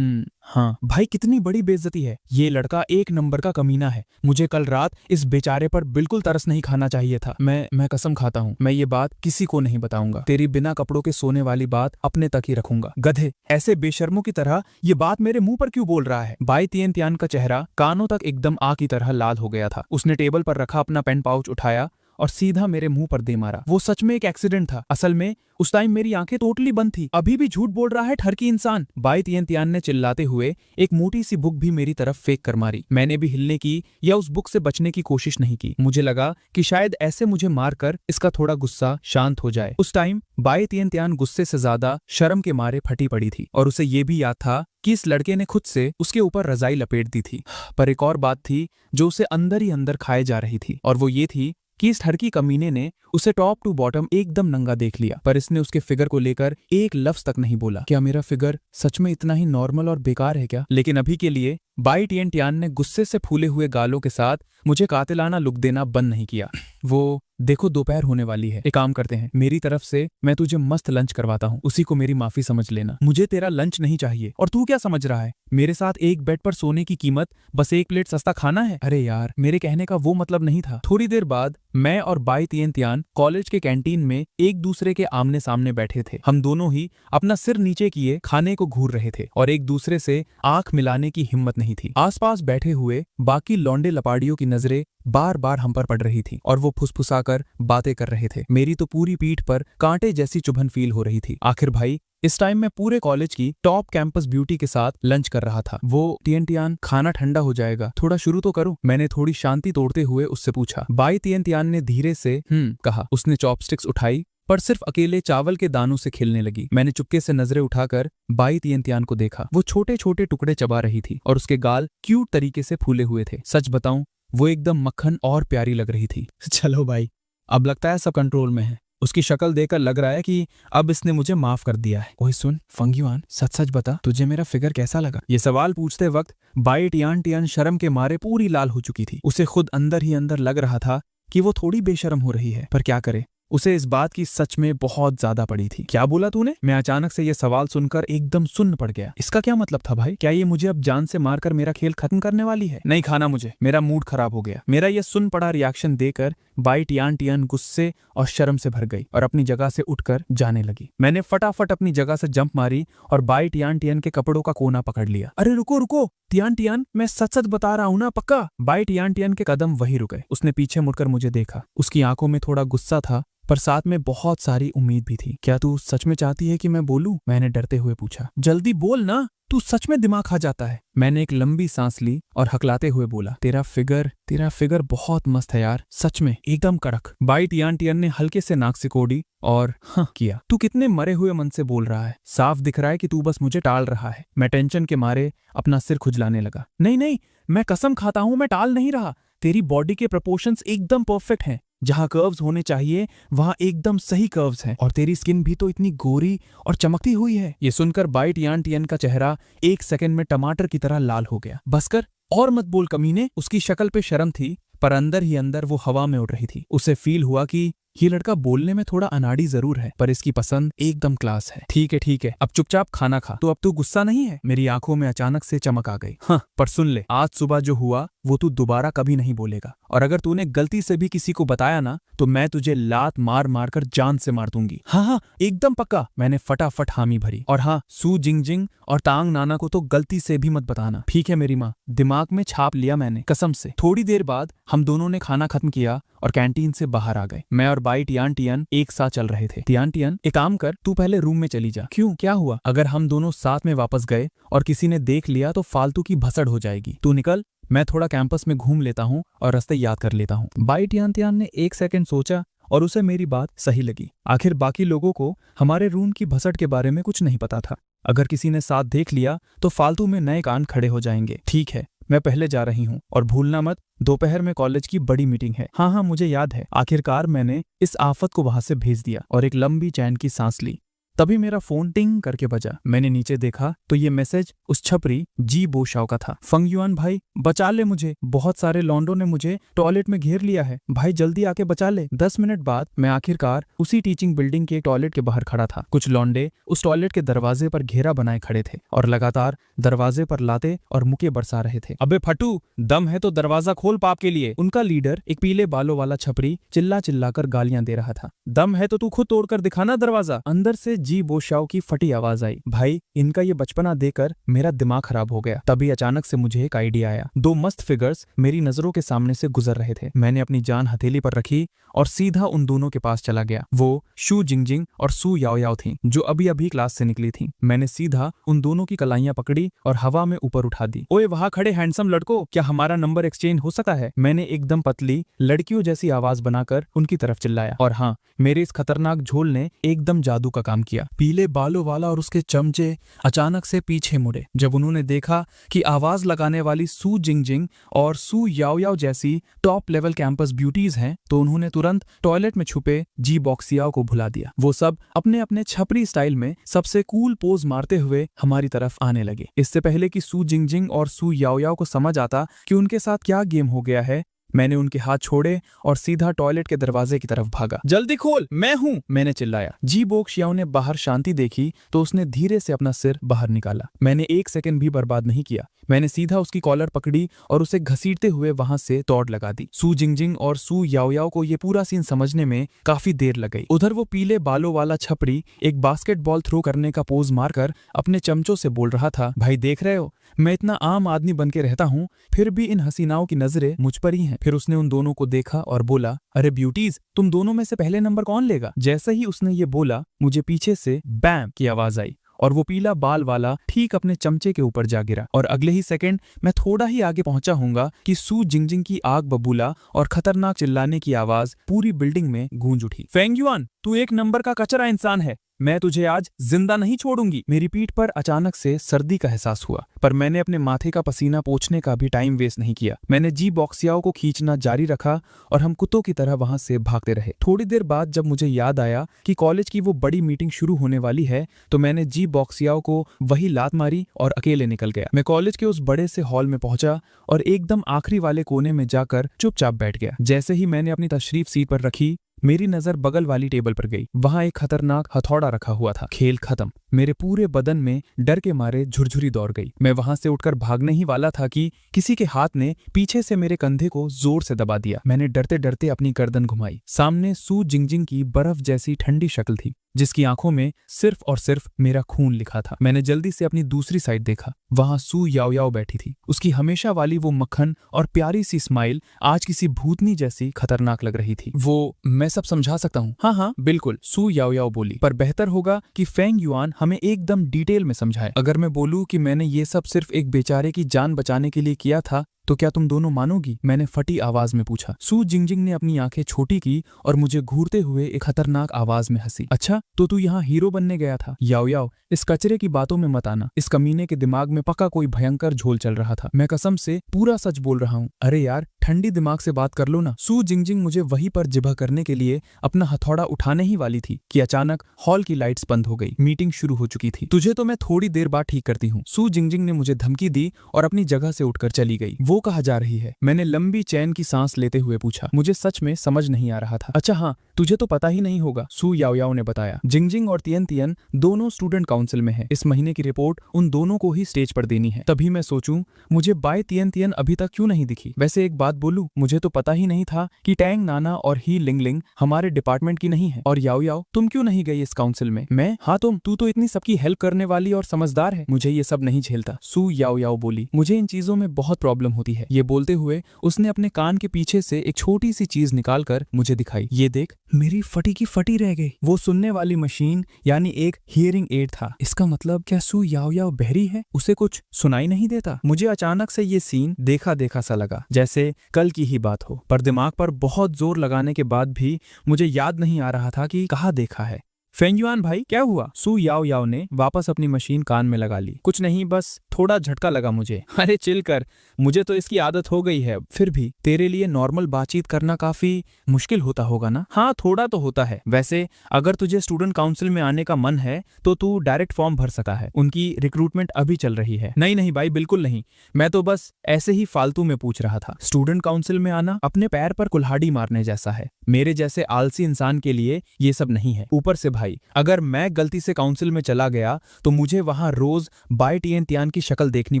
हाँ। भाई, कितनी बड़ी बेइज्जती है। ये लड़का एक नंबर का कमीना है। मुझे कल रात इस बेचारे पर बिल्कुल तरस नहीं खाना चाहिए था। मैं कसम खाता हूँ, मैं ये बात किसी को नहीं बताऊंगा। तेरी बिना कपड़ों के सोने वाली बात अपने तक ही रखूंगा। गधे, ऐसे बेशर्मों की तरह ये बात मेरे मुंह पर क्यों बोल रहा है? बाई तिएनटियान का चेहरा कानों तक एकदम आग की तरह लाल हो गया था। उसने टेबल पर रखा अपना पेन पाउच उठाया और सीधा मेरे मुंह पर दे मारा। वो सच में एक एक्सीडेंट था। असल में उस टाइम मेरी आंखें टोटली बंद थी। अभी भी झूठ बोल रहा है ठरकी इंसान। बाई तिएनटियान ने चिल्लाते हुए एक मोटी सी बुक भी मेरी तरफ फेंक कर मारी। मैंने भी हिलने की या उस बुक से बचने की कोशिश नहीं की। मुझे लगा कि शायद ऐसे मुझे मारकर इसका थोड़ा गुस्सा शांत हो जाए। उस टाइम बाई तिएनटियान गुस्से से ज्यादा शर्म के मारे फटी पड़ी थी और उसे ये भी याद था कि इस लड़के ने खुद से उसके ऊपर रजाई लपेट दी थी। पर एक और बात थी जो उसे अंदर ही अंदर खाए जा रही थी, और वो ये थी कि इस ठरकी कमीने ने उसे टॉप टू बॉटम एकदम नंगा देख लिया, पर इसने उसके फिगर को लेकर एक लफ्ज तक नहीं बोला। क्या मेरा फिगर सच में इतना ही नॉर्मल और बेकार है क्या? लेकिन अभी के लिए बाई तिएनटियान ने गुस्से से फूले हुए गालों के साथ मुझे कातिलाना लुक देना बंद नहीं किया। वो देखो, दोपहर होने वाली है। एक काम करते हैं, मेरी तरफ से मैं तुझे मस्त लंच करवाता हूँ, उसी को मेरी माफी समझ लेना। मुझे तेरा लंच नहीं चाहिए। और तू क्या समझ रहा है, मेरे साथ एक बेड पर सोने की कीमत बस एक प्लेट सस्ता खाना है? अरे यार, मेरे कहने का वो मतलब नहीं था। थोड़ी देर बाद मैं और बाई तिएनटियान कॉलेज के कैंटीन में एक दूसरे के आमने सामने बैठे थे। हम दोनों ही अपना सिर नीचे किए खाने को घूर रहे थे और एक दूसरे से आंख मिलाने की हिम्मत नहीं थी। आसपास बैठे हुए बाकी लौंडे लपाड़ियों की नजरें बार बार हम पर पड़ रही थी और वो फुसफुसाकर बातें कर रहे थे। मेरी तो पूरी पीठ पर कांटे जैसी चुभन फील हो रही थी। आखिर भाई, इस टाइम मैं पूरे कॉलेज की टॉप कैंपस ब्यूटी के साथ लंच कर रहा था। वो तिएनटियान, खाना ठंडा हो जाएगा, थोड़ा शुरू तो करो। मैंने थोड़ी शांति तोड़ते हुए उससे पूछा। बाई तिएनटियान ने धीरे से कहा। उसने चॉपस्टिक्स उठाई पर सिर्फ अकेले चावल के दानों से खिलने लगी। मैंने चुपके से नजरें उठाकर बाई तिएनटियान को देखा। वो छोटे छोटे टुकड़े चबा रही थी और उसके गाल क्यूट तरीके से फूले हुए थे। सच बताऊं, वो एकदम मक्खन और प्यारी लग रही थी। चलो भाई, अब लगता है सब कंट्रोल में है। उसकी शक्ल देखकर लग रहा है कि अब इसने मुझे माफ कर दिया है। ओए सुन फंगयुआन, सच सच बता, तुझे मेरा फिगर कैसा लगा? ये सवाल पूछते वक्त बाई तिएनटियान शर्म के मारे पूरी लाल हो चुकी थी। उसे खुद अंदर ही अंदर लग रहा था कि वो थोड़ी बेशर्म हो रही है, पर क्या करे, उसे इस बात की सच में बहुत ज्यादा पड़ी थी। क्या बोला तूने? मैं अचानक से ये सवाल सुनकर एकदम सुन्न पड़ गया। इसका क्या मतलब था भाई? क्या ये मुझे अब जान से मारकर मेरा खेल खत्म करने वाली है? नहीं खाना मुझे, मेरा मूड खराब हो गया। मेरा ये सुन पड़ा रिएक्शन देकर बाई तिएनटियान गुस्से और शर्म से भर गई और अपनी जगह से उठकर जाने लगी। मैंने फटाफट अपनी जगह से जंप मारी और बाई तिएनटियान के कपड़ों का कोना पकड़ लिया। अरे रुको रुको तिएनटियान, मैं सच सच बता रहा हूँ ना, पक्का? बाई तिएनटियान के कदम वहीं रुके। उसने पीछे मुड़कर मुझे देखा। उसकी आंखों में थोड़ा गुस्सा था पर साथ में बहुत सारी उम्मीद भी थी। क्या तू सच में चाहती है कि मैं बोलूं? मैंने डरते हुए पूछा। जल्दी बोल ना, तू सच में दिमाग खा जाता है। मैंने एक लंबी सांस ली और हकलाते हुए बोला, तेरा फिगर बहुत मस्त है यार, सच में एकदम कड़क। बाई तिएनटियान ने हल्के से नाक सिकोड़ी और हाँ किया। तू कितने मरे हुए मन से बोल रहा है, साफ दिख रहा है कि तू बस मुझे टाल रहा है। मैं टेंशन के मारे अपना सिर खुजलाने लगा। नहीं, मैं कसम खाता हूं, मैं टाल नहीं रहा। तेरी बॉडी के प्रोपोर्शंस एकदम परफेक्ट हैं। जहां कर्व्स होने चाहिए वहां एकदम सही कर्व्स हैं और तेरी स्किन भी तो इतनी गोरी और चमकती हुई है। ये सुनकर बाई तिएनटियान का चेहरा एक सेकंड में टमाटर की तरह लाल हो गया। बस कर, और मत बोल कमीने। उसकी शक्ल पे शर्म थी पर अंदर ही अंदर वो हवा में उड़ रही थी। उसे फील हुआ कि ये लड़का बोलने में थोड़ा अनाड़ी जरूर है, पर इसकी पसंद एकदम क्लास है। ठीक है, अब चुपचाप खाना खा। तो अब तू गुस्सा नहीं है? मेरी आंखों में अचानक से चमक आ गई। हाँ, पर सुन ले, आज सुबह जो हुआ वो तू दोबारा कभी नहीं बोलेगा, और अगर तूने गलती से भी किसी को बताया ना तो मैं तुझे लात मार मार कर जान से मार दूंगी। हाँ, एकदम पक्का। मैंने फटाफट हामी भरी। और हाँ, सू जिंगजिंग और तांग नाना को तो गलती से भी मत बताना। ठीक है मेरी माँ, दिमाग में छाप लिया मैंने, कसम से। थोड़ी देर बाद हम दोनों ने खाना खत्म किया और कैंटीन से बाहर आ गए। मैं और बाई टियान टियन एक साथ चल रहे थे। टियान, एक काम कर, तू पहले रूम में चली जा। क्यों, क्या हुआ? अगर हम दोनों साथ में वापस गए और किसी ने देख लिया तो फालतू की भसड़ हो जाएगी। तू निकल, मैं थोड़ा कैंपस में घूम लेता हूँ और रास्ते याद कर लेता हूँ। बाई टियान ने एक सेकंड सोचा और उसे मेरी बात सही लगी। आखिर बाकी लोगों को हमारे रूम की भसड़ के बारे में कुछ नहीं पता था। अगर किसी ने साथ देख लिया तो फालतू में नए कान खड़े हो जाएंगे। ठीक है, मैं पहले जा रही हूँ, और भूलना मत, दोपहर में कॉलेज की बड़ी मीटिंग है। हाँ, मुझे याद है। आखिरकार मैंने इस आफत को वहां से भेज दिया और एक लंबी चैन की सांस ली। तभी मेरा फोन टिंग करके बजा। मैंने नीचे देखा तो ये मैसेज उस छपरी जी बोशाओ का था। फंग युआन भाई, बचा ले मुझे, बहुत सारे लॉन्डो ने मुझे टॉयलेट में घेर लिया है, भाई जल्दी आके बचा ले। 10 मिनट बाद मैं आखिरकार उसी टीचिंग बिल्डिंग के एक टॉयलेट के बाहर खड़ा था। कुछ लौंडे उस टॉयलेट के दरवाजे पर घेरा बनाए खड़े थे और लगातार दरवाजे पर लाते और मुके बरसा रहे थे। अबे फटू, दम है तो दरवाजा खोल पाप के लिए। उनका लीडर, एक पीले बालों वाला छपरी, चिल्ला चिल्लाकर गालियां दे रहा था। दम है तो तू खुद तोड़कर दिखाना दरवाजा। अंदर से जी बोशाओ की फटी आवाज आई। भाई, इनका ये बचपना देकर मेरा दिमाग खराब हो गया। तभी अचानक से मुझे एक आइडिया आया। 2 मस्त फिगर्स मेरी नजरों के सामने से गुजर रहे थे। मैंने अपनी जान हथेली पर रखी और सीधा उन दोनों के पास चला गया। वो शू जिंगजिंग और सू याओ याओ थी, जो अभी अभी क्लास से निकली थी। मैंने सीधा उन दोनों की कलाइयां पकड़ी और हवा में ऊपर उठा दी। ओए वहां खड़े हैंडसम लड़को, क्या हमारा नंबर एक्सचेंज हो सकता है? मैंने एकदम पतली लड़कियों जैसी आवाज बनाकर उनकी तरफ चिल्लाया। और हाँ, मेरे इस खतरनाक झोल ने एकदम जादू का काम किया। पीले बालों वाला और उसके चमचे अचानक से पीछे मुड़े। जब उन्होंने देखा कि आवाज लगाने वाली सू जिंगजिंग और सू याओ याओ जैसी टॉप लेवल कैंपस ब्यूटीज हैं, तो उन्होंने तुरंत टॉयलेट में छुपे जी बॉक्सियाओ को भुला दिया। वो सब अपने अपने छपरी स्टाइल में सबसे कूल पोज मारते हुए हमारी तरफ आने लगे। इससे पहले कि सू जिंगजिंग और सू याओ याओ को समझ आता कि उनके साथ क्या गेम हो गया है, मैंने उनके हाथ छोड़े और सीधा टॉयलेट के दरवाजे की तरफ भागा। जल्दी खोल, मैं हूं, मैंने चिल्लाया। जी बोक्शियाओ ने बाहर शांति देखी तो उसने धीरे से अपना सिर बाहर निकाला। मैंने 1 सेकंड भी बर्बाद नहीं किया। मैंने सीधा उसकी कॉलर पकड़ी और उसे घसीटते हुए वहां से दौड़ लगा दी। सू जिंगजिंग और सू याओ याओ को ये पूरा सीन समझने में काफी देर लग गई। उधर वो पीले बालों वाला छपरी एक बास्केटबॉल थ्रो करने का पोज मारकर अपने चमचों से बोल रहा था, भाई देख रहे हो, मैं इतना आम आदमी बन के रहता हूँ, फिर भी इन हसीनाओं की नजरें मुझ पर ही हैं। फिर उसने उन दोनों को देखा और बोला, अरे ब्यूटीज, तुम दोनों में से पहले नंबर कौन लेगा? जैसे ही उसने ये बोला, मुझे पीछे से बैम की आवाज आई और वो पीला बाल वाला ठीक अपने चमचे के ऊपर जा गिरा। और अगले ही सेकंड मैं थोड़ा ही आगे पहुंचा हूंगा कि सू जिंगजिंग की आग बबूला और खतरनाक चिल्लाने की आवाज पूरी बिल्डिंग में गूंज उठी। फेंग युआन, तू एक नंबर का कचरा इंसान है, मैं तुझे आज जिंदा नहीं छोड़ूंगी। मेरी पीठ पर अचानक से सर्दी का एहसास हुआ, पर मैंने अपने माथे का पसीना पोंछने का भी टाइम वेस्ट नहीं किया। मैंने जी बॉक्सियाओ को खींचना जारी रखा और हम कुत्तों की तरह वहां से भागते रहे। थोड़ी देर बाद जब मुझे याद आया कि कॉलेज की वो बड़ी मीटिंग शुरू होने वाली है, तो मैंने जी बॉक्सियाओ को वही लात मारी और अकेले निकल गया। मैं कॉलेज के उस बड़े से हॉल में पहुंचा और एकदम आखिरी वाले कोने में जाकर चुपचाप बैठ गया। जैसे ही मैंने अपनी तशरीफ सीट पर रखी, मेरी नजर बगल वाली टेबल पर गई। वहां एक खतरनाक हथौड़ा रखा हुआ था। खेल खत्म। मेरे पूरे बदन में डर के मारे झुरझुरी दौड़ गई। मैं वहां से उठकर भागने ही वाला था कि किसी के हाथ ने पीछे से मेरे कंधे को जोर से दबा दिया। मैंने डरते डरते अपनी गर्दन घुमाई। सामने सू जिंगजिंग की बर्फ जैसी ठंडी शक्ल थी, जिसकी आंखों में सिर्फ और सिर्फ मेरा खून लिखा था। मैंने जल्दी से अपनी दूसरी साइड देखा। वहां सू याओ याओ बैठी थी। उसकी हमेशा वाली वो मक्खन और प्यारी सी स्माइल आज किसी भूतनी जैसी खतरनाक लग रही थी। वो मैं सब समझा सकता हूँ। हाँ बिल्कुल, सू याओ याओ बोली, पर बेहतर होगा कि फेंग युआन हमें एकदम डिटेल में समझाए। अगर मैं बोलूँ कि मैंने ये सब सिर्फ एक बेचारे की जान बचाने के लिए किया था, तो क्या तुम दोनों मानोगी? मैंने फटी आवाज में पूछा। सू जिंगजिंग ने अपनी आंखें छोटी की और मुझे घूरते हुए एक खतरनाक आवाज में हंसी। अच्छा, तो तू यहाँ हीरो बनने गया था? याओ याओ, इस कचरे की बातों में मत आना। इस कमीने के दिमाग में पक्का कोई भयंकर झोल चल रहा था। मैं कसम से पूरा सच बोल रहा हूँ। अरे यार, ठंडी दिमाग से बात कर लो ना। सू जिंगजिंग मुझे वहीं पर जिभा करने के लिए अपना हथौड़ा उठाने ही वाली थी कि अचानक हॉल की लाइट्स बंद हो गई। मीटिंग शुरू हो चुकी थी। तुझे तो मैं थोड़ी देर बाद ठीक करती हूँ, सू जिंगजिंग ने मुझे धमकी दी और अपनी जगह से उठकर चली गई। वो कहाँ जा रही है? मैंने लंबी चैन की सांस लेते हुए पूछा। मुझे सच में समझ नहीं आ रहा था। अच्छा हाँ, तुझे तो पता ही नहीं होगा, सू याओ याओ ने बताया। जिंगजिंग और तियन तियन दोनों स्टूडेंट काउंसिल में है। इस महीने की रिपोर्ट उन दोनों को ही स्टेज पर देनी है। तभी मैं सोचूं, मुझे बाय तियन तियन अभी तक क्यों नहीं दिखी। वैसे एक बात बोलूं, मुझे तो पता ही नहीं था कि टैंग नाना और ही लिंगलिंग हमारे डिपार्टमेंट की नहीं है। और याओ याओ, तुम क्यों नहीं गई इस काउंसिल में? मैं? हाँ तू तो इतनी सबकी हेल्प करने वाली और समझदार है, मुझे ये सब नहीं झेलता, सू याओ याओ बोली। मुझे इन चीजों में बहुत प्रॉब्लम होती है। ये बोलते हुए उसने अपने कान के पीछे से एक छोटी सी चीज निकालकर मुझे दिखाई। ये देख, मेरी फटी की फटी रह गई। वो सुनने वाली मशीन यानी एक हियरिंग एड था। इसका मतलब क्या सू याओ याओ बहरी है? उसे कुछ सुनाई नहीं देता? मुझे अचानक से ये सीन देखा देखा सा लगा, जैसे कल की ही बात हो। पर दिमाग पर बहुत जोर लगाने के बाद भी मुझे याद नहीं आ रहा था कि कहाँ देखा है। फेंग युआन भाई, क्या हुआ? सू याओ याओ ने वापस अपनी मशीन कान में लगा ली। कुछ नहीं, बस थोड़ा झटका लगा मुझे। अरे चिल कर, मुझे तो इसकी आदत हो गई है। फिर भी तेरे लिए नॉर्मल बातचीत करना काफी मुश्किल होता होगा ना? हाँ, थोड़ा तो होता है। वैसे अगर तुझे स्टूडेंट काउंसिल में आने का मन है तो तू डायरेक्ट फॉर्म भर सकता है। उनकी रिक्रूटमेंट अभी चल रही है। नहीं भाई, बिल्कुल नहीं, मैं तो बस ऐसे ही फालतू में पूछ रहा था। स्टूडेंट काउंसिल में आना अपने पैर पर कुल्हाड़ी मारने जैसा है। मेरे जैसे आलसी इंसान के लिए ये सब नहीं है। ऊपर से भाई, अगर मैं गलती से काउंसिल में चला गया तो मुझे वहां रोज बाय टियन तियान की शक्ल देखनी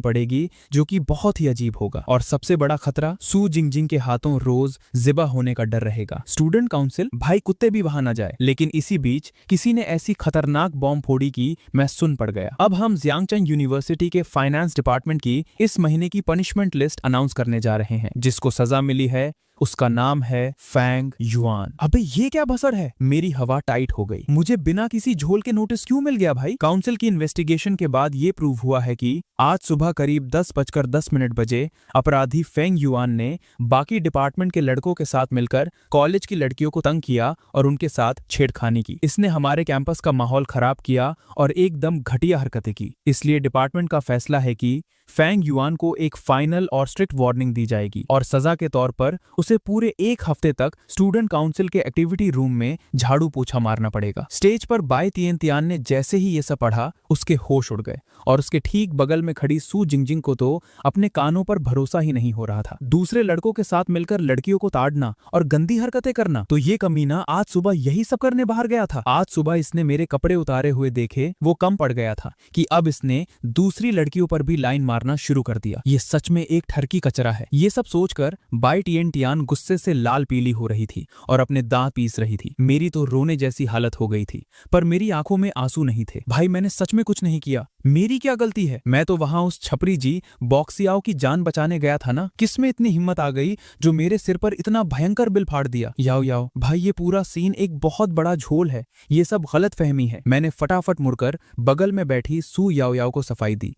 पड़ेगी, जो कि बहुत ही अजीब होगा। और सबसे बड़ा खतरा, सू जिंगजिंग के हाथों रोज जिबा होने का डर रहेगा। स्टूडेंट काउंसिल, भाई कुत्ते भी वहां ना जाए। लेकिन इसी बीच किसी ने ऐसी खतरनाक बॉम्ब फोड़ी कि मैं सुन पड़ गया। अब हम जियांगचन यूनिवर्सिटी के फाइनेंस डिपार्टमेंट की इस महीने की पनिशमेंट लिस्ट अनाउंस करने जा रहे हैं। जिसको सजा मिली है उसका नाम है फेंग युआन। अबे ये क्या भसड़ है? मेरी हवा टाइट हो गई। मुझे बिना किसी झोल के नोटिस क्यों मिल गया भाई? काउंसिल की इन्वेस्टिगेशन के बाद ये प्रूव हुआ है कि आज सुबह करीब 10:10 बजे अपराधी फेंग युआन ने बाकी डिपार्टमेंट के लड़कों के साथ मिलकर कॉलेज की लड़कियों को तंग किया और उनके साथ छेड़खानी की। इसने हमारे कैंपस का माहौल खराब किया और एकदम घटिया हरकतें की। इसलिए डिपार्टमेंट का फैसला है कि फेंग युआन को एक फाइनल और स्ट्रिक्ट वार्निंग दी जाएगी और सजा के तौर पर उसे पूरे 1 हफ्ते तक स्टूडेंट काउंसिल के एक्टिविटी रूम में झाड़ू पोछा मारना पड़ेगा। स्टेज पर बाय तियन तियान ने जैसे ही ये सब पढ़ा, उसके होश उड़ गए और उसके ठीक बगल में खड़ी सू जिंगजिंग को तो अपने कानों पर भरोसा ही नहीं हो रहा था। दूसरे लड़कों के साथ मिलकर लड़कियों को ताड़ना और गंदी हरकतें करना, तो ये कमीना आज सुबह यही सब करने बाहर गया था। आज सुबह इसने मेरे कपड़े उतारे हुए देखे वो कम पड़ गया था कि अब इसने दूसरी लड़कियों पर भी लाइन मारना शुरू कर दिया। ये सच में एक ठरकी कचरा है। ये सब सोचकर बाय टियन तियान गुस्से से लाल पीली हो रही थी और अपने दांत पीस रही थी। मेरी तो रोने जैसी हालत हो गई थी, पर मेरी आंखों में आंसू नहीं थे। भाई मैंने सच में कुछ नहीं किया, मेरी क्या गलती है? मैं तो वहां उस छपरी जी बॉक्सियाओ की जान बचाने गया था ना। किसमें इतनी हिम्मत आ गई जो मेरे सिर पर इतना भयंकर बिल फाड़ दिया? याओ याओ भाई, ये पूरा सीन एक बहुत बड़ा झोल है। ये सब गलत फहमी है। मैंने फटाफट मुड़कर बगल में बैठी सू याओ याओ को सफाई दी।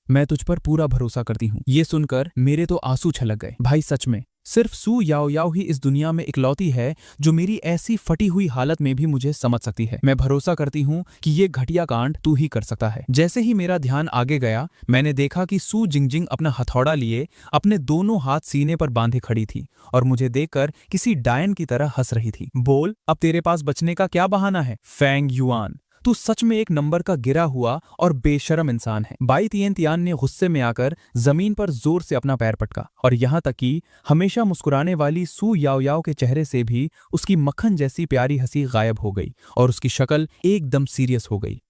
मैं तुझ पर पूरा भरोसा करती हूँ। ये सुनकर मेरे तो आंसू छलक गए। भाई सच में सिर्फ सू याओ याओ ही इस दुनिया में इकलौती है जो मेरी ऐसी फटी हुई हालत में भी मुझे समझ सकती है। मैं भरोसा करती हूँ कि ये घटिया कांड तू ही कर सकता है। जैसे ही मेरा ध्यान आगे गया, मैंने देखा कि सू जिंगजिंग अपना हथौड़ा लिए अपने दोनों हाथ सीने पर बांधे खड़ी थी और मुझे देखकर किसी डायन की तरह हंस रही थी। बोल, अब तेरे पास बचने का क्या बहाना है? फेंग युआन, तू सच में एक नंबर का गिरा हुआ और बेशरम इंसान है। बाय तियन तियान ने गुस्से में आकर जमीन पर जोर से अपना पैर पटका और यहाँ तक कि हमेशा मुस्कुराने वाली सू याओ याओ के चेहरे से भी उसकी मक्खन जैसी प्यारी हंसी गायब हो गई और उसकी शक्ल एकदम सीरियस हो गई।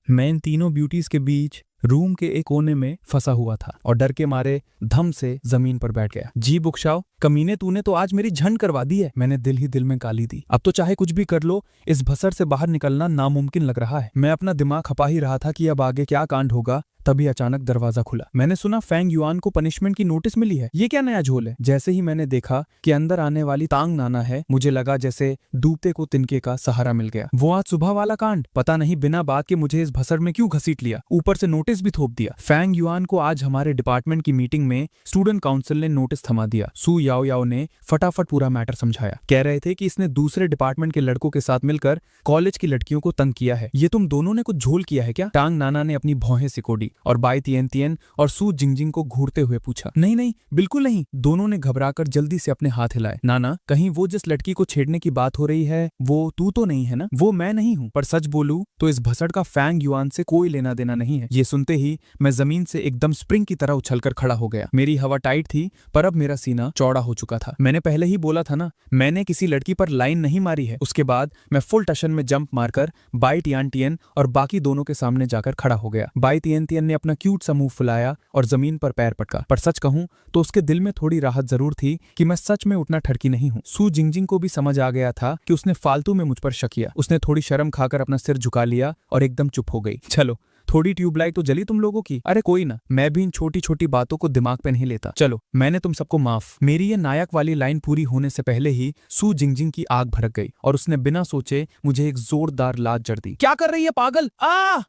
मैं इन तीनों ब्यूटीज के बीच रूम के एक कोने में फंसा हुआ था और डर के मारे धम से जमीन पर बैठ गया। जी बुकशाओ, कमीने तूने तो आज मेरी झंड करवा दी है। मैंने दिल ही दिल में गाली दी। अब तो चाहे कुछ भी कर लो, इस भसड़ से बाहर निकलना नामुमकिन लग रहा है। मैं अपना दिमाग खपा ही रहा था कि अब आगे क्या कांड होगा, तभी अचानक दरवाजा खुला। मैंने सुना फेंग युआन को पनिशमेंट की नोटिस मिली है। ये क्या नया झोल है? जैसे ही मैंने देखा कि अंदर आने वाली तांग नाना है, मुझे लगा जैसे डूबते को तिनके का सहारा मिल गया। वो आज सुबह वाला कांड, पता नहीं बिना बात के मुझे इस भसड़ में क्यों घसीट लिया, ऊपर से नोटिस भी थोप दिया। फेंग युआन को आज हमारे डिपार्टमेंट की मीटिंग में स्टूडेंट काउंसिल ने नोटिस थमा दिया। सू याओ याओ ने फटाफट पूरा मैटर समझाया। कह रहे थे कि इसने दूसरे डिपार्टमेंट के लड़कों के साथ मिलकर कॉलेज की लड़कियों को तंग किया है। ये तुम दोनों ने कुछ झोल किया है क्या? टांग नाना ने अपनी भौहें सिकोड़ी और बाई तियन तियन और सू जिंगजिंग को घूरते हुए पूछा, नहीं नहीं बिल्कुल नहीं। दोनों ने घबराकर जल्दी से अपने हाथ हिलाए। नाना, कहीं वो जिस लड़की को छेड़ने की बात हो रही है वो तू तो नहीं है ना? वो मैं नहीं हूँ, पर सच बोलूं तो इस भसड़ का फैंग युआन से कोई लेना देना नहीं है। ये सुनते ही मैं जमीन से एकदम स्प्रिंग की तरह उछलकर खड़ा हो गया। मेरी हवा टाइट थी पर अब मेरा सीना चौड़ा हो चुका था। मैंने पहले ही बोला था ना, मैंने किसी लड़की पर लाइन नहीं मारी है। उसके बाद मैं फुल टशन में जंप मारकर बाई तियान तियन और बाकी दोनों के सामने जाकर खड़ा हो गया। बाई तियन तियन ने अपना क्यूट सा मुंह फुलाया और जमीन पर पैर पटका, पर सच कहूं तो उसके दिल में थोड़ी राहत जरूर थी कि मैं सच में उतना ठरकी नहीं हूं। सू जिंगजिंग को भी समझ आ गया था कि उसने फालतू में मुझ पर शक किया। उसने थोड़ी शर्म खाकर अपना सिर झुका लिया और एकदम चुप हो गई। चलो, थोड़ी ट्यूबलाइट तो जली तुम लोगों की। अरे कोई ना, मैं भी इन छोटी छोटी बातों को दिमाग पे नहीं लेता। चलो, मैंने तुम सबको माफ। मेरी ये नायक वाली लाइन पूरी होने से पहले ही सू जिंगजिंग की आग भड़क गई और उसने बिना सोचे मुझे एक जोरदार लात जड़ दी। क्या कर रही है पागल?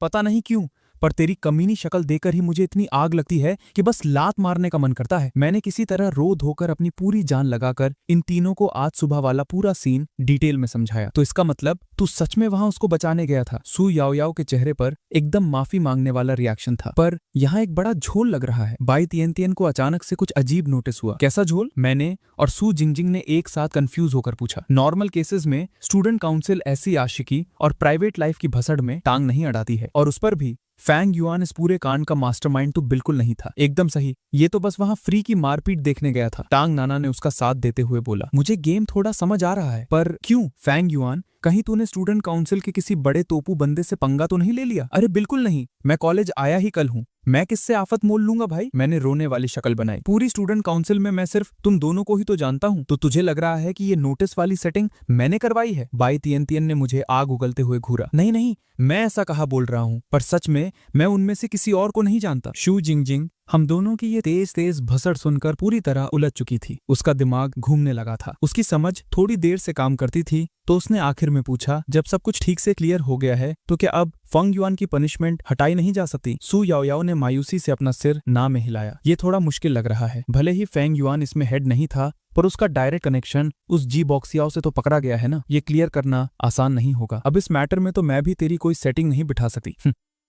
पता नहीं क्यों पर तेरी कमीनी शक्ल देखकर ही मुझे इतनी आग लगती है कि बस लात मारने का मन करता है। मैंने किसी तरह रो धोकर अपनी पूरी जान लगाकर इन तीनों को आज सुबह वाला पूरा सीन डिटेल में समझाया। तो इसका मतलब तू सच में वहां उसको बचाने गया था? सू याओ याओ के चेहरे पर एकदम माफी मांगने वाला रिएक्शन था, पर यहाँ एक बड़ा झोल लग रहा है। बाई तियन तियन को अचानक से कुछ अजीब नोटिस हुआ। कैसा झोल? मैंने और सू जिंगजिंग ने एक साथ कंफ्यूज होकर पूछा। नॉर्मल केसेस में स्टूडेंट काउंसिल ऐसी आशिकी और प्राइवेट लाइफ की भसड़ में टांग नहीं अड़ाती है, और उस पर भी फैंग युआन इस पूरे कांड का मास्टरमाइंड तो बिल्कुल नहीं था। एकदम सही, ये तो बस वहां फ्री की मारपीट देखने गया था। टांग नाना ने उसका साथ देते हुए बोला, मुझे गेम थोड़ा समझ आ रहा है, पर क्यों? फैंग युआन, कहीं तूने स्टूडेंट काउंसिल के किसी बड़े तोपू बंदे से पंगा तो नहीं ले लिया? अरे बिल्कुल नहीं, मैं कॉलेज आया ही कल हूँ, मैं किससे आफत मोल लूंगा भाई? मैंने रोने वाली शक्ल बनाई। पूरी स्टूडेंट काउंसिल में मैं सिर्फ तुम दोनों को ही तो जानता हूँ, तो तुझे लग रहा है कि ये नोटिस वाली सेटिंग मैंने करवाई है? बाई तियन तियन ने मुझे आग उगलते हुए घूरा। नहीं नहीं, मैं ऐसा कहा बोल रहा हूँ, पर सच में मैं उनमें से किसी और को नहीं जानता। शू जिंगजिंग हम दोनों की ये तेज तेज भसड़ सुनकर पूरी तरह उलझ चुकी थी। उसका दिमाग घूमने लगा था। उसकी समझ थोड़ी देर से काम करती थी, तो उसने आखिर में पूछा, जब सब कुछ ठीक से क्लियर हो गया है तो क्या अब फंग युआन की पनिशमेंट हटाई नहीं जा सकती? सू याओ याओ ने मायूसी से अपना सिर ना में हिलाया। ये थोड़ा मुश्किल लग रहा है। भले ही फेंग युआन इसमें हेड नहीं था, पर उसका डायरेक्ट कनेक्शन उस जी बॉक्सियाओ से तो पकड़ा गया है ना। ये क्लियर करना आसान नहीं होगा। अब इस मैटर में तो मैं भी तेरी कोई सेटिंग नहीं बिठा सकती।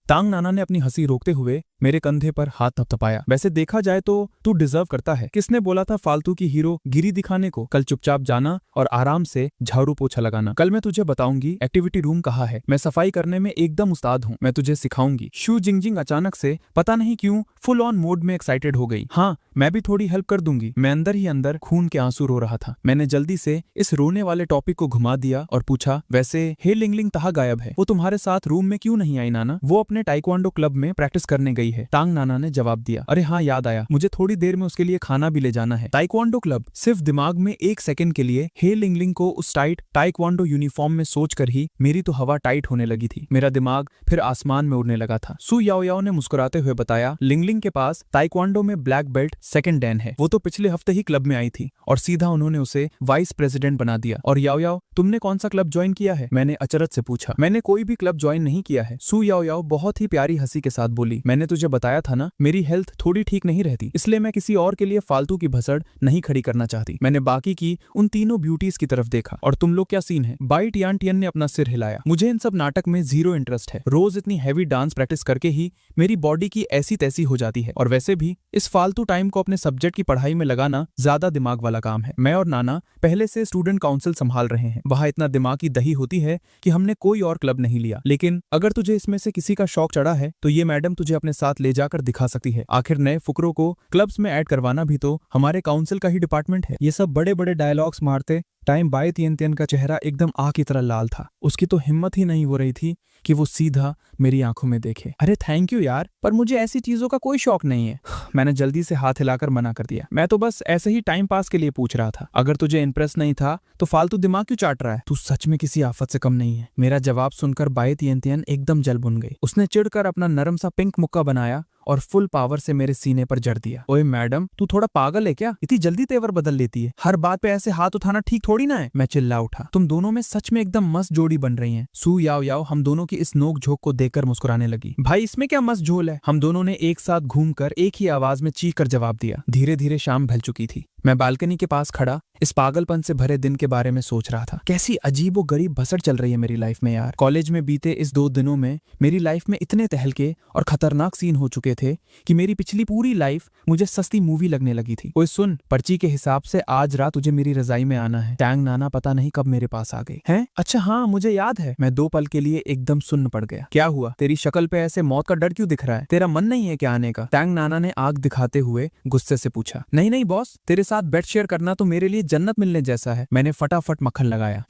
तांग नाना ने अपनी हंसी रोकते हुए मेरे कंधे पर हाथ थपथपाया। वैसे देखा जाए तो तू डिजर्व करता है। किसने बोला था फालतू की हीरो गिरी दिखाने को? कल चुपचाप जाना और आराम से झाड़ू पोछा लगाना। कल मैं तुझे बताऊंगी एक्टिविटी रूम कहाँ है। मैं सफाई करने में एकदम उस्ताद हूँ, मैं तुझे सिखाऊंगी। शू जिंगजिंग अचानक से पता नहीं क्यों फुल ऑन मोड में एक्साइटेड हो गई। हाँ, मैं भी थोड़ी हेल्प कर दूंगी। मैं अंदर ही अंदर खून के आंसू रो रहा था। मैंने जल्दी से इस रोने वाले टॉपिक को घुमा दिया और पूछा, वैसे हे लिंगलिंग कहाँ गायब है? वो तुम्हारे साथ रूम में क्यों नहीं आई नाना? वो अपने टाइक्वांडो क्लब में प्रैक्टिस करने गई है। टांग नाना ने जवाब दिया। अरे हाँ, याद आया, मुझे थोड़ी देर में उसके लिए खाना भी ले जाना है। Taekwondo club? सिर्फ दिमाग में एक सेकंड के लिए हे लिंगलिंग को उस टाइट टाइक्वांडो यूनिफॉर्म में सोचकर ही मेरी तो हवा टाइट होने लगी थी। मेरा दिमाग फिर आसमान में उड़ने लगा था। सू याओ याओ ने मुस्कुराते हुए बताया, लिंगलिंग के पास टाइक्वांडो में ब्लैक बेल्ट सेकंड डैन है। वो तो पिछले हफ्ते ही क्लब में आई थी और सीधा उन्होंने उसे वाइस प्रेसिडेंट बना दिया। और याओ याओ, तुमने कौन सा क्लब ज्वाइन किया है? मैंने अचरज से पूछा। मैंने कोई भी क्लब ज्वाइन नहीं किया है। सू याओ याओ बहुत ही प्यारी हंसी के साथ बोली, मैंने तुझे बताया था ना, मेरी हेल्थ थोड़ी ठीक नहीं रहती, इसलिए मैं किसी और के लिए फालतू की भसड़ नहीं खड़ी करना चाहती। मैंने बाकी की उन तीनों ब्यूटीज की तरफ देखा। और तुम लोग क्या सीन है? बाई तियान तियन ने अपना सिर हिलाया। मुझे इन सब नाटक में जीरो इंटरेस्ट है। रोज इतनी हैवी डांस प्रैक्टिस करके ही मेरी बॉडी की ऐसी तैसी हो जाती है, और वैसे भी इस फालतू टाइम को अपने सब्जेक्ट की पढ़ाई में लगाना ज्यादा दिमाग वाला काम है। मैं और नाना पहले से स्टूडेंट काउंसिल संभाल रहे हैं। वहां इतना दिमाग की दही होती है कि हमने कोई और क्लब नहीं लिया। लेकिन अगर तुझे इसमें से किसी का शौक चढ़ा है तो ये मैडम तुझे अपने साथ ले जाकर दिखा सकती है। आखिर नए फुकरों को क्लब्स में ऐड करवाना भी तो हमारे काउंसिल का ही डिपार्टमेंट है। ये सब बड़े बड़े डायलॉग्स मारते टाइम बाई तियन तियन का चेहरा एकदम आग की तरह लाल था। उसकी तो हिम्मत ही नहीं हो रही थी कि वो सीधा मेरी आंखों में देखे। अरे थैंक यू यार, पर मुझे ऐसी चीजों का कोई शौक नहीं है। मैंने जल्दी से हाथ हिलाकर मना कर दिया। मैं तो बस ऐसे ही टाइम पास के लिए पूछ रहा था। अगर तुझे इंप्रेस नहीं था तो फालतू दिमाग क्यों चाट रहा है? तू सच में किसी आफत से कम नहीं है। मेरा जवाब सुनकर बाई तियन तियन एकदम जल बुन गई। उसने चिढ़कर अपना नरम सा पिंक मुक्का बनाया और फुल पावर से मेरे सीने पर जड़ दिया। ओए मैडम, तू थोड़ा पागल है क्या? इतनी जल्दी तेवर बदल लेती है। हर बात पे ऐसे हाथ उठाना ठीक थोड़ी ना है। मैं चिल्ला उठा। तुम दोनों में सच में एकदम मस्त जोड़ी बन रही हैं। सू याओ याओ हम दोनों की इस नोक झोंक को देखकर मुस्कुराने लगी। भाई इसमें क्या मस्त झोल है? हम दोनों ने एक साथ घूमकर एक ही आवाज में चीख कर जवाब दिया। धीरे धीरे शाम ढल चुकी थी। मैं बालकनी के पास खड़ा इस पागलपन से भरे दिन के बारे में सोच रहा था। कैसी अजीब व गरीब भसड़ चल रही है मेरी लाइफ में यार। कॉलेज में बीते इस 2 दिनों में मेरी लाइफ में इतने तहलके और खतरनाक सीन हो चुके थे कि मेरी पिछली पूरी लाइफ मुझे सस्ती मूवी लगने लगी थी। ओए सुन, पर्ची के हिसाब से आज रात तुझे मेरी रजाई में आना है। टैंग नाना पता नहीं कब मेरे पास आ गई हैं। अच्छा हाँ, मुझे याद है। मैं 2 पल के लिए एकदम सुन्न पड़ गया। क्या हुआ? तेरी शक्ल पे ऐसे मौत का डर क्यों दिख रहा है? तेरा मन नहीं है क्या आने का? टैंग नाना ने आग दिखाते हुए गुस्से से पूछा। नहीं नहीं बॉस, तेरे साथ बेड शेयर करना तो मेरे लिए जन्नत मिलने जैसा है। मैंने फटाफट मक्खन लगाया।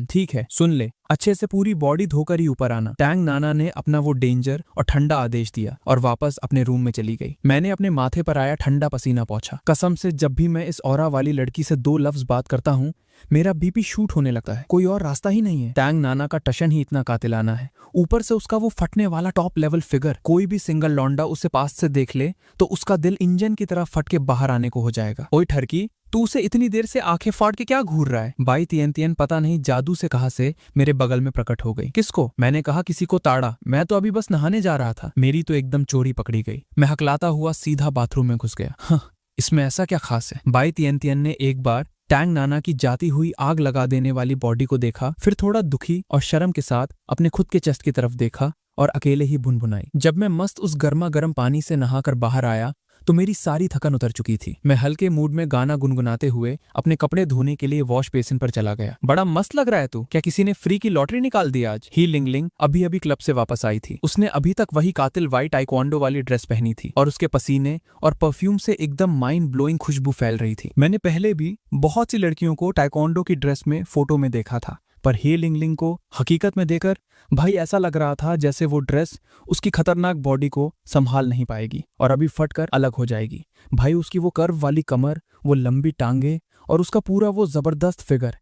ठीक है, सुन ले, अच्छे से पूरी बॉडी धोकर ही ऊपर आना। टैंग नाना ने अपना वो डेंजर और ठंडा आदेश दिया और वापस अपने रूम में चली गई। मैंने अपने माथे पर आया ठंडा पसीना पोंछा। कसम से जब भी मैं इस ऑरा वाली लड़की से 2 लफ्ज बात करता हूँ मेरा बीपी शूट होने लगता है। कोई और रास्ता ही नहीं है। टैंग नाना का टशन ही इतना कातिलाना है, ऊपर से उसका वो फटने वाला टॉप लेवल फिगर। कोई भी सिंगल लौंडा उसे पास से देख ले तो उसका दिल इंजन की तरह फट के बाहर आने को हो जाएगा। ओए ठरकी, तू उसे इतनी देर से आंखें फाड़ के क्या घूर रहा है? बाई तियन पता नहीं जादू से कहां से मेरे बगल में प्रकट हो गई। किसको? मैंने कहा किसी को ताड़ा। मैं तो अभी बस नहाने जा रहा था। मेरी तो एकदम चोरी पकड़ी गई। मैं हकलाता हुआ सीधा बाथरूम में घुस गया। हाँ, इसमें ऐसा क्या खास है? बाई तियन ने एक बार टैंग नाना की जाती हुई आग लगा देने वाली बॉडी को देखा, फिर थोड़ा दुखी और शर्म के साथ अपने खुद के चेस्ट की तरफ देखा और अकेले ही भुनभुनाई। जब मैं मस्त उस गर्मा गर्म पानी से नहाकर बाहर आया तो मेरी सारी थकन उतर चुकी थी। मैं हल्के मूड में गाना गुनगुनाते हुए अपने कपड़े धोने के लिए वॉश बेसिन पर चला गया। बड़ा मस्त लग रहा है तू। क्या किसी ने फ्री की लॉटरी निकाल दी आज? ही लिंगलिंग अभी अभी क्लब से वापस आई थी। उसने अभी तक वही कातिल वाइट टाइक्वांडो वाली ड्रेस पहनी थी और उसके पसीने और परफ्यूम से एकदम माइंड ब्लोइंग खुशबू फैल रही थी। मैंने पहले भी बहुत सी लड़कियों को टाइक्वांडो की ड्रेस में फोटो में देखा था, पर हे लिंगलिंग को हकीकत में देखकर भाई ऐसा लग रहा था जैसे वो ड्रेस उसकी खतरनाक बॉडी को संभाल नहीं पाएगी और अभी फटकर अलग हो जाएगी। भाई उसकी वो कर्व वाली कमर, वो लंबी टांगे और उसका पूरा वो जबरदस्त फिगर।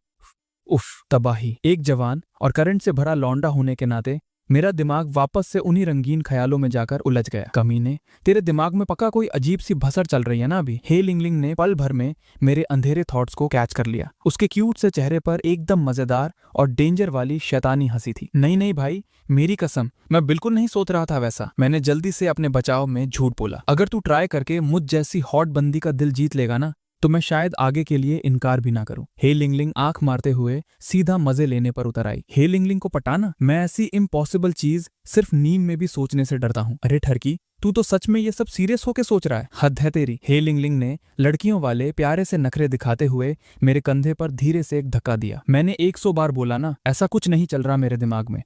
उफ, तबाही। एक जवान और करंट से भरा लौंडा होने के नाते मेरा दिमाग वापस से उन्हीं रंगीन ख्यालों में जाकर उलझ गया। कमीने, तेरे दिमाग में पक्का कोई अजीब सी भसड़ चल रही है ना अभी। हे लिंगलिंग ने पल भर में मेरे अंधेरे थॉट्स को कैच कर लिया। उसके क्यूट से चेहरे पर एकदम मजेदार और डेंजर वाली शैतानी हंसी थी। नहीं नहीं भाई, मेरी कसम, मैं बिल्कुल नहीं सोच रहा था वैसा। मैंने जल्दी से अपने बचाव में झूठ बोला। अगर तू ट्राई करके मुझ जैसी हॉट बंदी का दिल जीत लेगा ना तो मैं शायद आगे के लिए इनकार भी ना करूं। हे लिंगलिंग आंख मारते हुए सीधा मजे लेने पर उतर आई। हे लिंगलिंग को पटाना? मैं ऐसी इम्पॉसिबल चीज सिर्फ नींद में भी सोचने से डरता हूं। अरे ठरकी, तू तो सच में ये सब सीरियस होके सोच रहा है? हद है तेरी। हे लिंगलिंग ने लड़कियों वाले प्यारे से नखरे दिखाते हुए मेरे कंधे पर धीरे से एक धक्का दिया। मैंने 100 बार बोला ना, ऐसा कुछ नहीं चल रहा मेरे दिमाग में।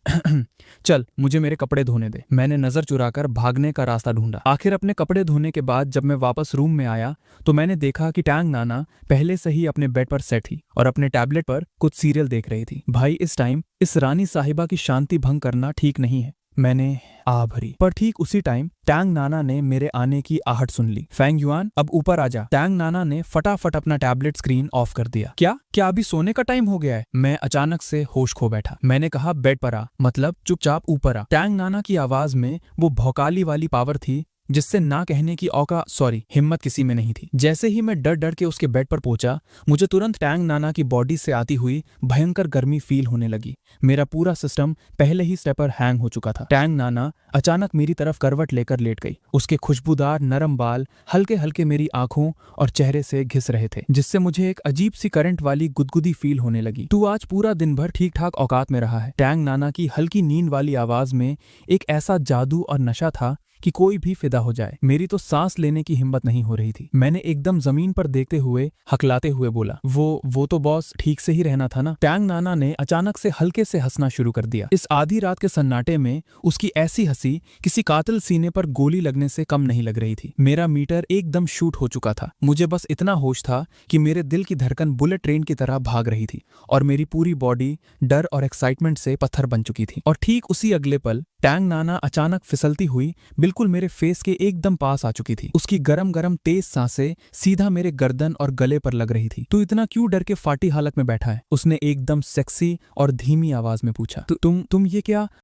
चल मुझे मेरे कपड़े धोने दे। मैंने नजर चुराकर भागने का रास्ता ढूंढा। आखिर अपने कपड़े धोने के बाद जब मैं वापस रूम में आया तो मैंने देखा कि टैंग नाना पहले से ही अपने बेड पर सेट थी और अपने टैबलेट पर कुछ सीरियल देख रही थी। भाई इस टाइम इस रानी साहिबा की शांति भंग करना ठीक नहीं है। मैंने आ भरी, पर ठीक उसी टाइम टैंग नाना ने मेरे आने की आहट सुन ली। फैंग युआन, अब ऊपर आजा। टैंग नाना ने फटाफट अपना टैबलेट स्क्रीन ऑफ कर दिया। क्या अभी सोने का टाइम हो गया है? मैं अचानक से होश खो बैठा। मैंने कहा बेड पर आ, मतलब चुपचाप ऊपर आ। टैंग नाना की आवाज में वो भौकाली वाली पावर थी जिससे ना कहने की हिम्मत किसी में नहीं थी। जैसे ही मैं डर डर के उसके बेड पर पहुंचा, मुझे तुरंत टैंग नाना की बॉडी से आती हुई भयंकर गर्मी फील होने लगी। मेरा पूरा सिस्टम पहले ही स्टेप पर हैंग हो चुका था। टैंग नाना अचानक मेरी तरफ करवट लेकर लेट गई। उसके खुशबूदार नरम बाल हल्के हल्के मेरी आंखों और चेहरे से घिस रहे थे, जिससे मुझे एक अजीब सी करंट वाली गुदगुदी फील होने लगी। तू आज पूरा दिन भर ठीक ठाक औकात में रहा है। टैंग नाना की हल्की नींद वाली आवाज में एक ऐसा जादू और नशा था कि कोई भी फिदा हो जाए। मेरी तो सांस लेने की हिम्मत नहीं हो रही थी। मैंने एकदम जमीन पर देखते हुए हकलाते हुए बोला, वो तो बॉस ठीक से ही रहना था ना। टैंग नाना ने अचानक से हल्के से हंसना शुरू कर दिया। इस आधी रात के सन्नाटे में उसकी ऐसी हंसी किसी कातिल सीने पर गोली लगने से कम नहीं लग रही थी। मेरा मीटर एकदम शूट हो चुका था। मुझे बस इतना होश था कि मेरे दिल की धड़कन बुलेट ट्रेन की तरह भाग रही थी और मेरी पूरी बॉडी डर और एक्साइटमेंट से पत्थर बन चुकी थी। और ठीक उसी अगले पल टैंग नाना अचानक फिसलती हुई बिल्कुल मेरे फेस के एकदम पास आ चुकी थी। उसकी गरम गरम तेज सांसें सीधा मेरे गर्दन और गले पर लग रही थी। तू इतना क्यों डर के फाटी हालत में बैठा है? उसने एकदम सेक्सी और धीमी आवाज में पूछा। तुम ये क्या?